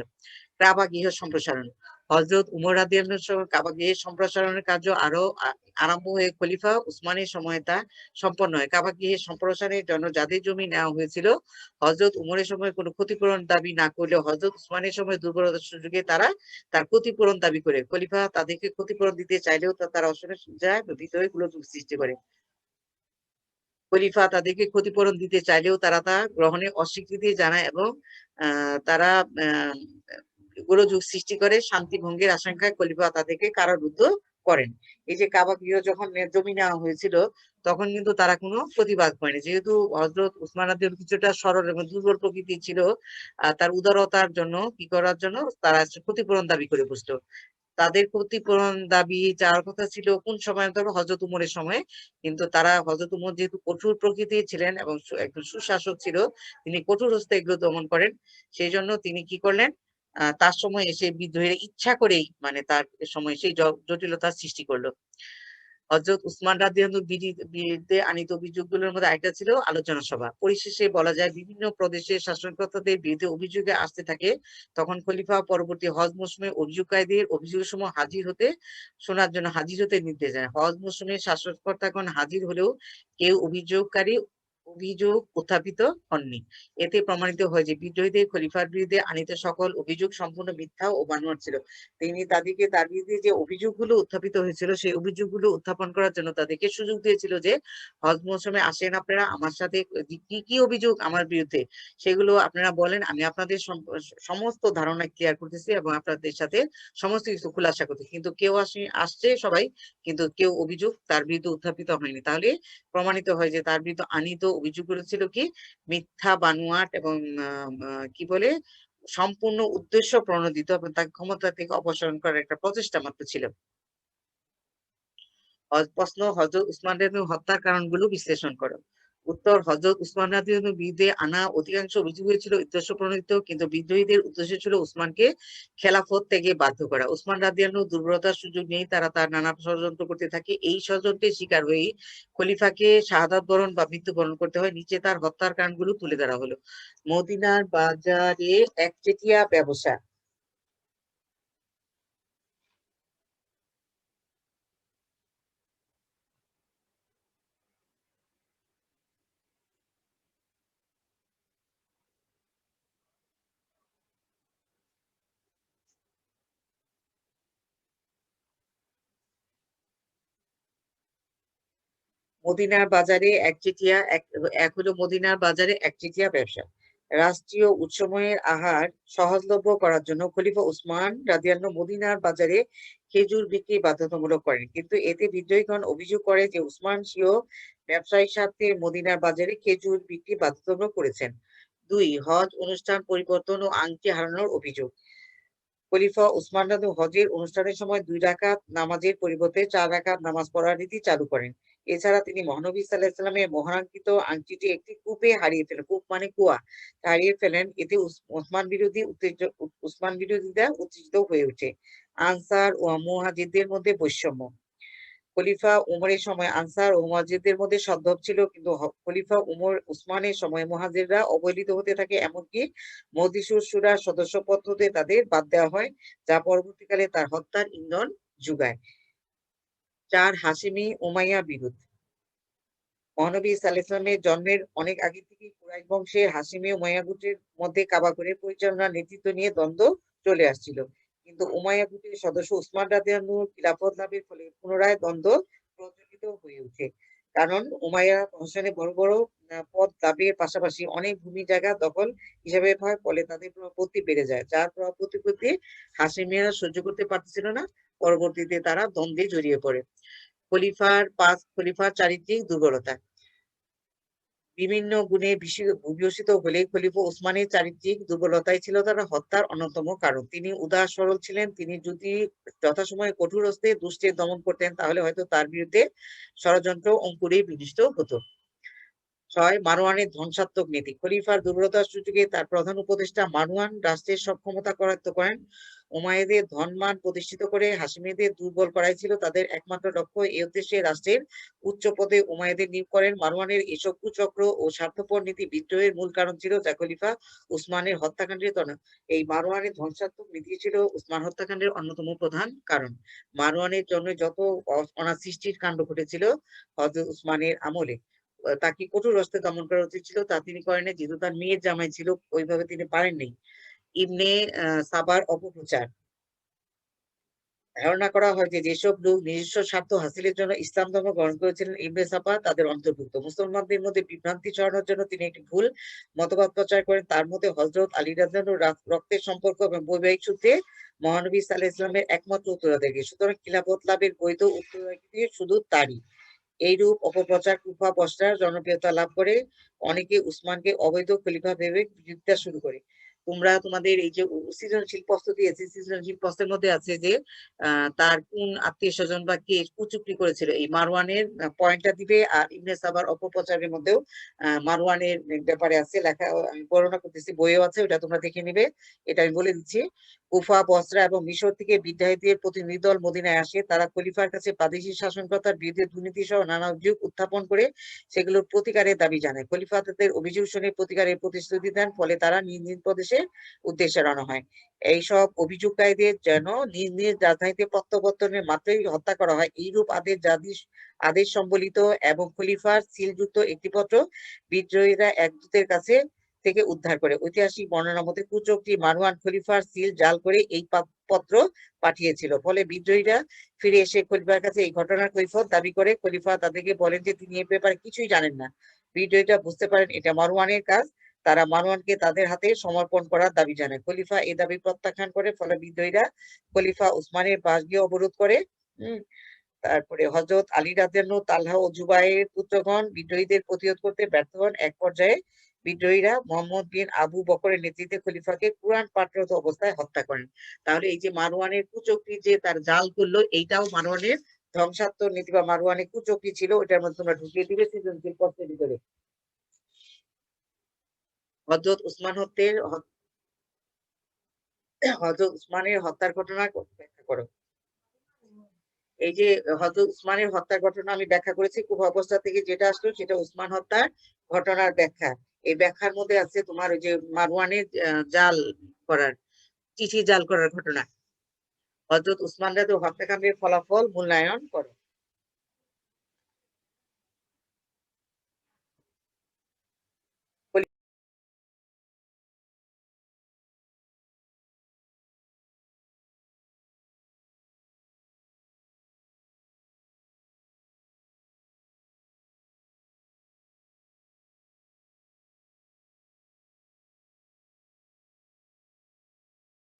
কাবা গৃহ সম্প্রসারণ। হযরত উমর রাদিয়াল্লাহু আনহু সময় কাবা গৃহের সম্প্রসারণের কার্য আরো আরম্ভ হয়ে খলিফা উসমানের সময় তা সম্পন্ন হয়। কাবা গৃহের সম্প্রসারণের জন্য যাদের জমি নেওয়া হয়েছিল, হযরত উমরের সময় কোনো ক্ষতিপূরণ দাবি না করলেও হযরত উসমানের সময় দুর্বলতার সুযোগে তারা তার ক্ষতিপূরণ দাবি করে। খলিফা তাদেরকে ক্ষতিপূরণ দিতে চাইলেও তারা অশোকের যায় ভিতরে গোলযোগ সৃষ্টি করে। খলিফা তাদেরকে ক্ষতিপূরণ দিতে চাইলেও তারা তা গ্রহণে অস্বীকৃতি জানায় এবং তারা গোলযোগ সৃষ্টি করে। শান্তি ভঙ্গের আশঙ্কায় খলিফা তাদেরকে কারারুদ্ধ করেন। এই যে কাবা গৃহ যখন জমি নেওয়া হয়েছিল তখন কিন্তু তারা কোনো প্রতিবাদ করেনি, যেহেতু হযরত উসমান রাদিয়াল্লাহু কিছুটা সরল এবং দুর্বল প্রকৃতির ছিল, তার উদারতার জন্য কি করার জন্য তারা ক্ষতিপূরণ দাবি করে বসলো। তাদের ক্ষতিপূরণ দাবি যাওয়ার কথা ছিল কোন সময়, ধরো হযরত উমরের সময়, কিন্তু তারা হযরত উমর যেহেতু কঠোর প্রকৃতির ছিলেন এবং একজন সুশাসক ছিল, তিনি কঠোর হস্তে এগুলো দমন করেন। সেই জন্য তিনি কি করলেন, তার সময় এসে বিদ্রোহীরা ইচ্ছা করেই মানে তার সময় সেই জটিলতার সৃষ্টি করলো। হযরত উসমান রাদিয়াল্লাহু বিরুদ্ধে আনীত অভিযোগগুলোর মধ্যে আরেকটা ছিল আলোচনা সভা। পরিশেষে বলা যায় বিভিন্ন প্রদেশের শাসনকর্তাদের বিরুদ্ধে অভিযোগে আসতে থাকে, তখন খলিফা পরবর্তী হজ মৌসুমে অভিযোগকারীদের অভিযোগের সময় শোনার জন্য হাজির হতে নির্দেশ দেন। হজ মৌসুমে শাসনকর্তাগণ হাজির হলেও কেউ অভিযোগ উত্থাপিত হননি। এতে প্রমাণিত হয় যে বিদ্রোহীদের খলিফার বিরুদ্ধে আনীত সকল অভিযোগ সম্পূর্ণ মিথ্যা ও বানোয়াট ছিল। তিনি তাদেরকে তার বিরুদ্ধে যে অভিযোগগুলো উত্থাপিত হয়েছিল সেই অভিযোগগুলো উত্থাপন করার জন্য তাদেরকে সুযোগ দিয়েছিল যে হজ মৌসুমে আসেন আপনারা আমার সাথে, কি কি অভিযোগ আমার বিরুদ্ধে সেগুলো আপনারা বলেন, আমি আপনাদের সমস্ত ধারণা ক্লিয়ার করতেছি এবং আপনাদের সাথে সমস্ত কিছু খুলাসা করতেছি। কিন্তু কেউ আসছে সবাই, কিন্তু কেউ অভিযোগ তার বিরুদ্ধে উত্থাপিত হয়নি। তাহলে প্রমাণিত হয় যে তার বিরুদ্ধে আনীত অভিযোগগুলো ছিল কি, মিথ্যা, বানোয়াট এবং কি বলে সম্পূর্ণ উদ্দেশ্য প্রণোদিত এবং তাকে ক্ষমতা থেকে অপসারণ করার একটা প্রচেষ্টা মাত্র ছিল। প্রশ্ন, হযরত উসমান রাদিয়াল্লাহু হত্যার কারণগুলো বিশ্লেষণ করো। উত্তর, হযরত উসমান রাদিয়াল্লাহু বিরুদ্ধে আনা অধিকাংশ অভিযোগ ছিল উদ্দেশ্য প্রণোদিত, কিন্তু বিদ্রোহীদের উদ্দেশ্য ছিল উসমানকে খেলাফত থেকে বাধ্য করা। উসমান রাদিয়াল্লাহু দুর্বলতার সুযোগ নিয়ে তারা তার নানা ষড়যন্ত্র করতে থাকে। এই ষড়যন্ত্রের শিকার হয়ে খলিফাকে শাহাদাত বরণ বা মৃত্যুবরণ করতে হয়। নিচে তার হত্যার কারণগুলো তুলে ধরা হলো। মদিনার বাজারে একচেটিয়া ব্যবসা। মদিনার বাজারে একচেটিয়া এক হলো মদিনার বাজারে একচেটিয়া ব্যবসা। রাষ্ট্রীয় উৎসময়ের আহার সহজলভ্য করার জন্য খলিফা উসমান রাদিয়াল্লাহু মদিনার বাজারে খেজুর বিক্রি বাধ্যতামূলক করেন, কিন্তু এতে বিদ্রোহীগণ অভিযোগ করে যে উসমান স্বীয় ব্যবসায়িক স্বার্থে মদিনার বাজারে খেজুর বিক্রি বাধ্যতামূলক করেছেন। 2 হজ অনুষ্ঠান পরিবর্তন ও আংটি হারানোর অভিযোগ। খলিফা উসমান হজের অনুষ্ঠানের সময় 2 রাকাত নামাজের পরিবর্তে 4 রাকাত নামাজ পড়ার রীতি চালু করেন। এছাড়া তিনি মহানবী সাল্লাল্লাহু আলাইহি সাল্লামের মহাঙ্কিত আংটিটি একটি কূপে হারিয়ে ফেলেন। কূপ মানে কুয়া, হারিয়ে ফেলেন। এতে উসমান বিরোধীরা উত্তেজিত হয়ে ওঠে। আনসার ও মুহাজিরদের মধ্যে বৈষম্য। খলিফা উমরের সময় আনসার ও মুহাজিরদের মধ্যে সদ্ভাব ছিল, কিন্তু খলিফা উসমানের সময় মুহাজিররা অবহেলিত হতে থাকে, এমনকি মজলিসুস শুরার সদস্যপদ হতে তাদের বাদ দেওয়া হয়, যা পরবর্তীকালে তার হত্যার ইন্ধন যোগায়। 4 হাশেমি উমাইয়া বিরোধ। মহানবী সাল্লাল্লাহু আলাইহি ওয়াসাল্লামের জন্মের অনেক আগে থেকেই কুরাইশ বংশের হাশেমি উমাইয়া গোত্রের মধ্যে কাবা ঘরের পরিচালনার নেতৃত্ব নিয়ে দ্বন্দ্ব চলে আসছিল, কিন্তু উমাইয়া গোত্রের সদস্য উসমান রাদিয়াল্লাহু আনহু খিলাফত লাভের ফলে পুনরায় দ্বন্দ্ব প্রজ্বলিত হয়ে ওঠে। কারণ উমাইয়া বংশে বড় বড় পদ লাভের পাশাপাশি অনেক ভূমি জায়গা দখল হিসাবে হয়, ফলে তাদের প্রতিপত্তি বেড়ে যায়, যার প্রতিপত্তি হাশেমিয়ারা সহ্য করতে পারতেছিল না। পরবর্তীতে তারা দ্বন্দ্বে জড়িয়ে পড়ে। খলিফার চারিত্রিক দুর্বলতা। বিভিন্ন গুণে বিভূষিত হলে খলিফা উসমানের চারিত্রিক দুর্বলতাই ছিল তার হত্যার অন্যতম কারণ। তিনি উদার সরল ছিলেন। তিনি যদি যথাসময়ে কঠোর হস্তে দুষ্টের দমন করতেন, তাহলে হয়তো তার বিরুদ্ধে ষড়যন্ত্র অঙ্কুরে বিনষ্ট হতো। 6 মারওয়ানের ধ্বংসাত্মক নীতি। খলিফার দুর্বলতার সুযোগে তার প্রধান উপদেষ্টা মারওয়ান রাষ্ট্রের সক্ষমতা করায়ত্ত করেন। উমাইয়াদের ধনমান প্রতিষ্ঠিত করে হাশেমিদের দুর্বল করাই ছিল তাদের একমাত্র লক্ষ্য। এই উদ্দেশ্যে রাষ্ট্রের উচ্চ পদে উমাইয়াদের নিয়োগ করেন। মারওয়ানের এসব কুচক্র ও স্বার্থপর নীতি বিদ্রোহের মূল কারণ ছিল, যা খলিফা উসমানের হত্যাকাণ্ডের এই মারওয়ানের ধ্বংসাত্মক নীতি ছিল উসমান হত্যাকাণ্ডের অন্যতম প্রধান কারণ। মারওয়ানের জন্য যত অনাসৃষ্টির কাণ্ড ঘটেছিল হযরত উসমানের আমলে, তাকে কঠোর হস্তে দমন করা উচিত ছিল, তা তিনি করেন, যেহেতু তার মেয়ের জামাই ছিল ওইভাবে তিনি পারেননি। ইবনে সাবার অপপ্রচার। ধারণা করা হয় যে যেসব লোক নিজস্ব স্বার্থ হাসিলের জন্য ইসলাম ধর্ম গ্রহণ করেছিলেন, ইবনে সাবা তাদের অন্তর্ভুক্ত। মুসলমানদের মধ্যে বিভ্রান্তি ছড়ানোর জন্য তিনি একটি ভুল মতবাদ প্রচার করেন। তার মধ্যে হযরত আলী রাদিয়াল্লাহু আনহু রক্তের সম্পর্ক এবং বৈবাহিক সূত্রে মহানবী সাল্লাল্লাহু আলাইহি ওয়াসাল্লামের একমাত্র উত্তরাধিকারী, সুতরাং খিলাফত লাভের বৈধ উত্তরাধিকারী শুধু তারই। এইরূপ অপপ্রচার কুফা পশ্চাৎ জনপ্রিয়তা লাভ করে। অনেকে উসমানকে অবৈধ খলিফা ভেবে বিরোধিতা শুরু করে। তোমরা তোমাদের এই যে সৃজনশীল প্রশ্ন দিয়েছে, সৃজনশীল প্রশ্নের মধ্যে আছে যে তার কোন আত্মীয় স্বজন বা কে কুচুক্তি করেছিল, এই মারওয়ানের পয়েন্টটা দিবে। আর ইবনে সাবার অপপ্রচারের মধ্যেও মারওয়ানের ব্যাপারে আছে লেখা, আমি বর্ণনা করতেছি, বইও আছে, ওটা তোমরা দেখে নিবে। এটা আমি বলে দিচ্ছি। কুফা, বসরা এবং মিশর থেকে বিদ্রোহীদের প্রতিনিধি দল মদিনায় আসে। তারা খলিফার কাছে প্রাদেশিক শাসনকর্তার বিরুদ্ধে দুর্নীতি সহ নানা অভিযোগ উত্থাপন করে সেগুলোর প্রতিকারের দাবি জানায়। খলিফা তাদের অভিযোগ শুনে প্রতিকারের প্রতিশ্রুতি দেন, ফলে তারা নিজ নিজ প্রদেশে উদ্দেশ্যে রওনা হয়। এইসব অভিযোগকারীদের যেন নিজ নিজ রাজধানীতে প্রত্যাবর্তনের মাত্রই হত্যা করা হয়, এইরূপ আদেশ সম্বলিত এবং খলিফার সিলযুক্ত একটি পত্র বিদ্রোহীরা এক দূতের কাছে থেকে উদ্ধার করে। ঐতিহাসিক বর্ণনা মতে কুচক্রী মারওয়ান খলিফার সিল জাল করে এই পত্র পাঠিয়েছিল, ফলে বিদ্রোহীরা ফিরে এসে খলিফার কাছে এই ঘটনার কৈফিয়ত দাবি করে। খলিফা তাদেরকে বলেন যে তিনি এই ব্যাপারে কিছুই জানেন না। বিদ্রোহীরা বুঝতে পারেন এটা মারওয়ানের কাজ। তারা মারওয়ানকে তাদের হাতে সমর্পণ করার দাবি জানায়। খলিফা এই দাবি প্রত্যাখ্যান করে, ফলে বিদ্রোহীরা খলিফা উসমানের বাসগৃহ অবরোধ করে। তারপরে হযরত আলী রাদিয়াল্লাহু আনহু, তালহা ও জুবাইরের পুত্রগণ বিদ্রোহীদের প্রতিরোধ করতে ব্যর্থ হন। এক পর্যায়ে বিদ্রোহীরা মুহাম্মদ বিন আবু বকরের নেতৃত্বে খলিফাকে কুরআন পাঠরত অবস্থায় হত্যা করেন। তাহলে এই যে মারওয়ানের কুচক্রী যে তার জাল করলো, এইটাও মারওয়ানের ধ্বংসাত্মক নীতি বা মারওয়ানের কুচক্রী ছিল। ওইটার মধ্যে তোমরা ঢুকিয়ে দিবে সৃজনশীল প্রশ্নের ভিতরে। হযরত উসমানের হত্যার ঘটনা ব্যাখ্যা করো। এই যে হযরত উসমানের হত্যার ঘটনা আমি ব্যাখ্যা করেছি, কুফা অবস্থা থেকে যেটা আসলো সেটা উসমান হত্যার ঘটনার ব্যাখ্যা। এই ব্যাখ্যার মধ্যে আছে তোমার ওই যে মারওয়ানের জাল করার, চিঠি জাল করার ঘটনা। হযরত উসমান রাদিয়াল্লাহু আনহু হত্যাকাণ্ডের ফলাফল মূল্যায়ন করো।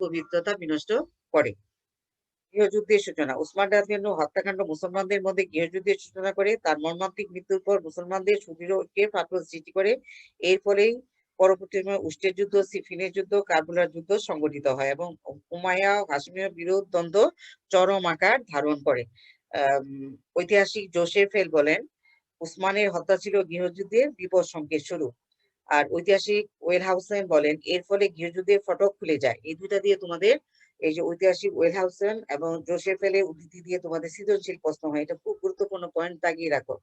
পবিত্রতা বিনষ্ট করে। গৃহযুদ্ধের সূচনা। উসমান রাদিয়াল্লাহু আনহু হত্যাকাণ্ড মুসলমানদের মধ্যে গৃহযুদ্ধের সূচনা করে। তার মর্মান্তিক মৃত্যুর পর মুসলমানদের সুদৃঢ় ঐক্যের ফাটল সৃষ্টি করে। এর ফলেই পরবর্তী সময়ে উষ্ট্রের যুদ্ধ, সিফিনের যুদ্ধ, কারবালার যুদ্ধ সংঘটিত হয় এবং উমাইয়া ও হাশিমীয় বিরোধ দ্বন্দ্ব চরম আকার ধারণ করে। ঐতিহাসিক জোসেফেল বলেন, উসমানের হত্যা ছিল গৃহযুদ্ধের বিপদ সংকেত শুরু। আর ঐতিহাসিক ওয়েলহাউসেন বলেন, এর ফলে গৃহযুদ্ধের ফটক খুলে যায়। এই দুইটা দিয়ে তোমাদের, এই যে ঐতিহাসিক ওয়েলহাউসেন এবং জোসেফেলের উদ্ধৃতি দিয়ে তোমাদের সৃজনশীল প্রশ্ন হয়। এটা খুব গুরুত্বপূর্ণ পয়েন্ট, দাগিয়ে রাখো।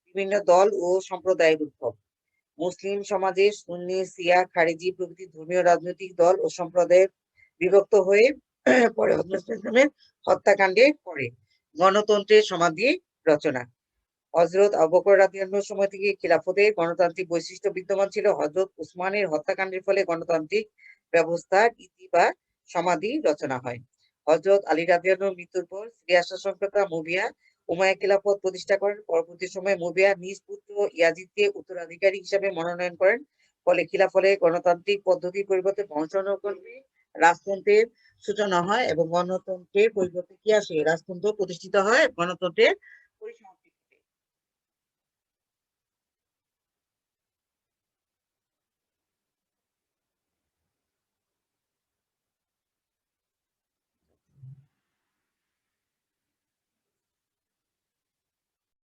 বিভিন্ন দল ও সম্প্রদায়ের উদ্ভব। মুসলিম সমাজে সুন্নি, শিয়া, খারিজি প্রভৃতি ধর্মীয় রাজনৈতিক দল ও সম্প্রদায়ে বিভক্ত হয়ে পরে হত্যাকাণ্ডে পড়ে। গণতন্ত্রের সমাধি রচনা। হযরত আবু বকর রাদিয়াল্লাহু আনহুর সময় থেকে খিলাফতে গণতান্ত্রিক বৈশিষ্ট্য বিদ্যমান ছিল। হযরত উসমানের হত্যাকাণ্ডের ফলে গণতান্ত্রিক ব্যবস্থার ইতি বা সমাধি রচনা হয়। হযরত আলী রাদিয়াল্লাহু আনহুর মৃত্যুর পর সিরিয়া শাসনকর্তা মুবিয়া উমাইয়া খিলাফত প্রতিষ্ঠা করেন। পরবর্তী সময়ে মুবিয়া নিজ পুত্র ইয়াজিদকে উত্তরাধিকারী হিসেবে মনোনয়ন করেন। ফলে খিলাফতে গণতান্ত্রিক পদ্ধতির পরিবর্তে বংশানুক্রমে রাজতন্ত্রের সূচনা হয় এবং গণতন্ত্রের পরিবর্তে কি আসে? রাজতন্ত্র প্রতিষ্ঠিত হয়, গণতন্ত্রের পরিসমাপ্তি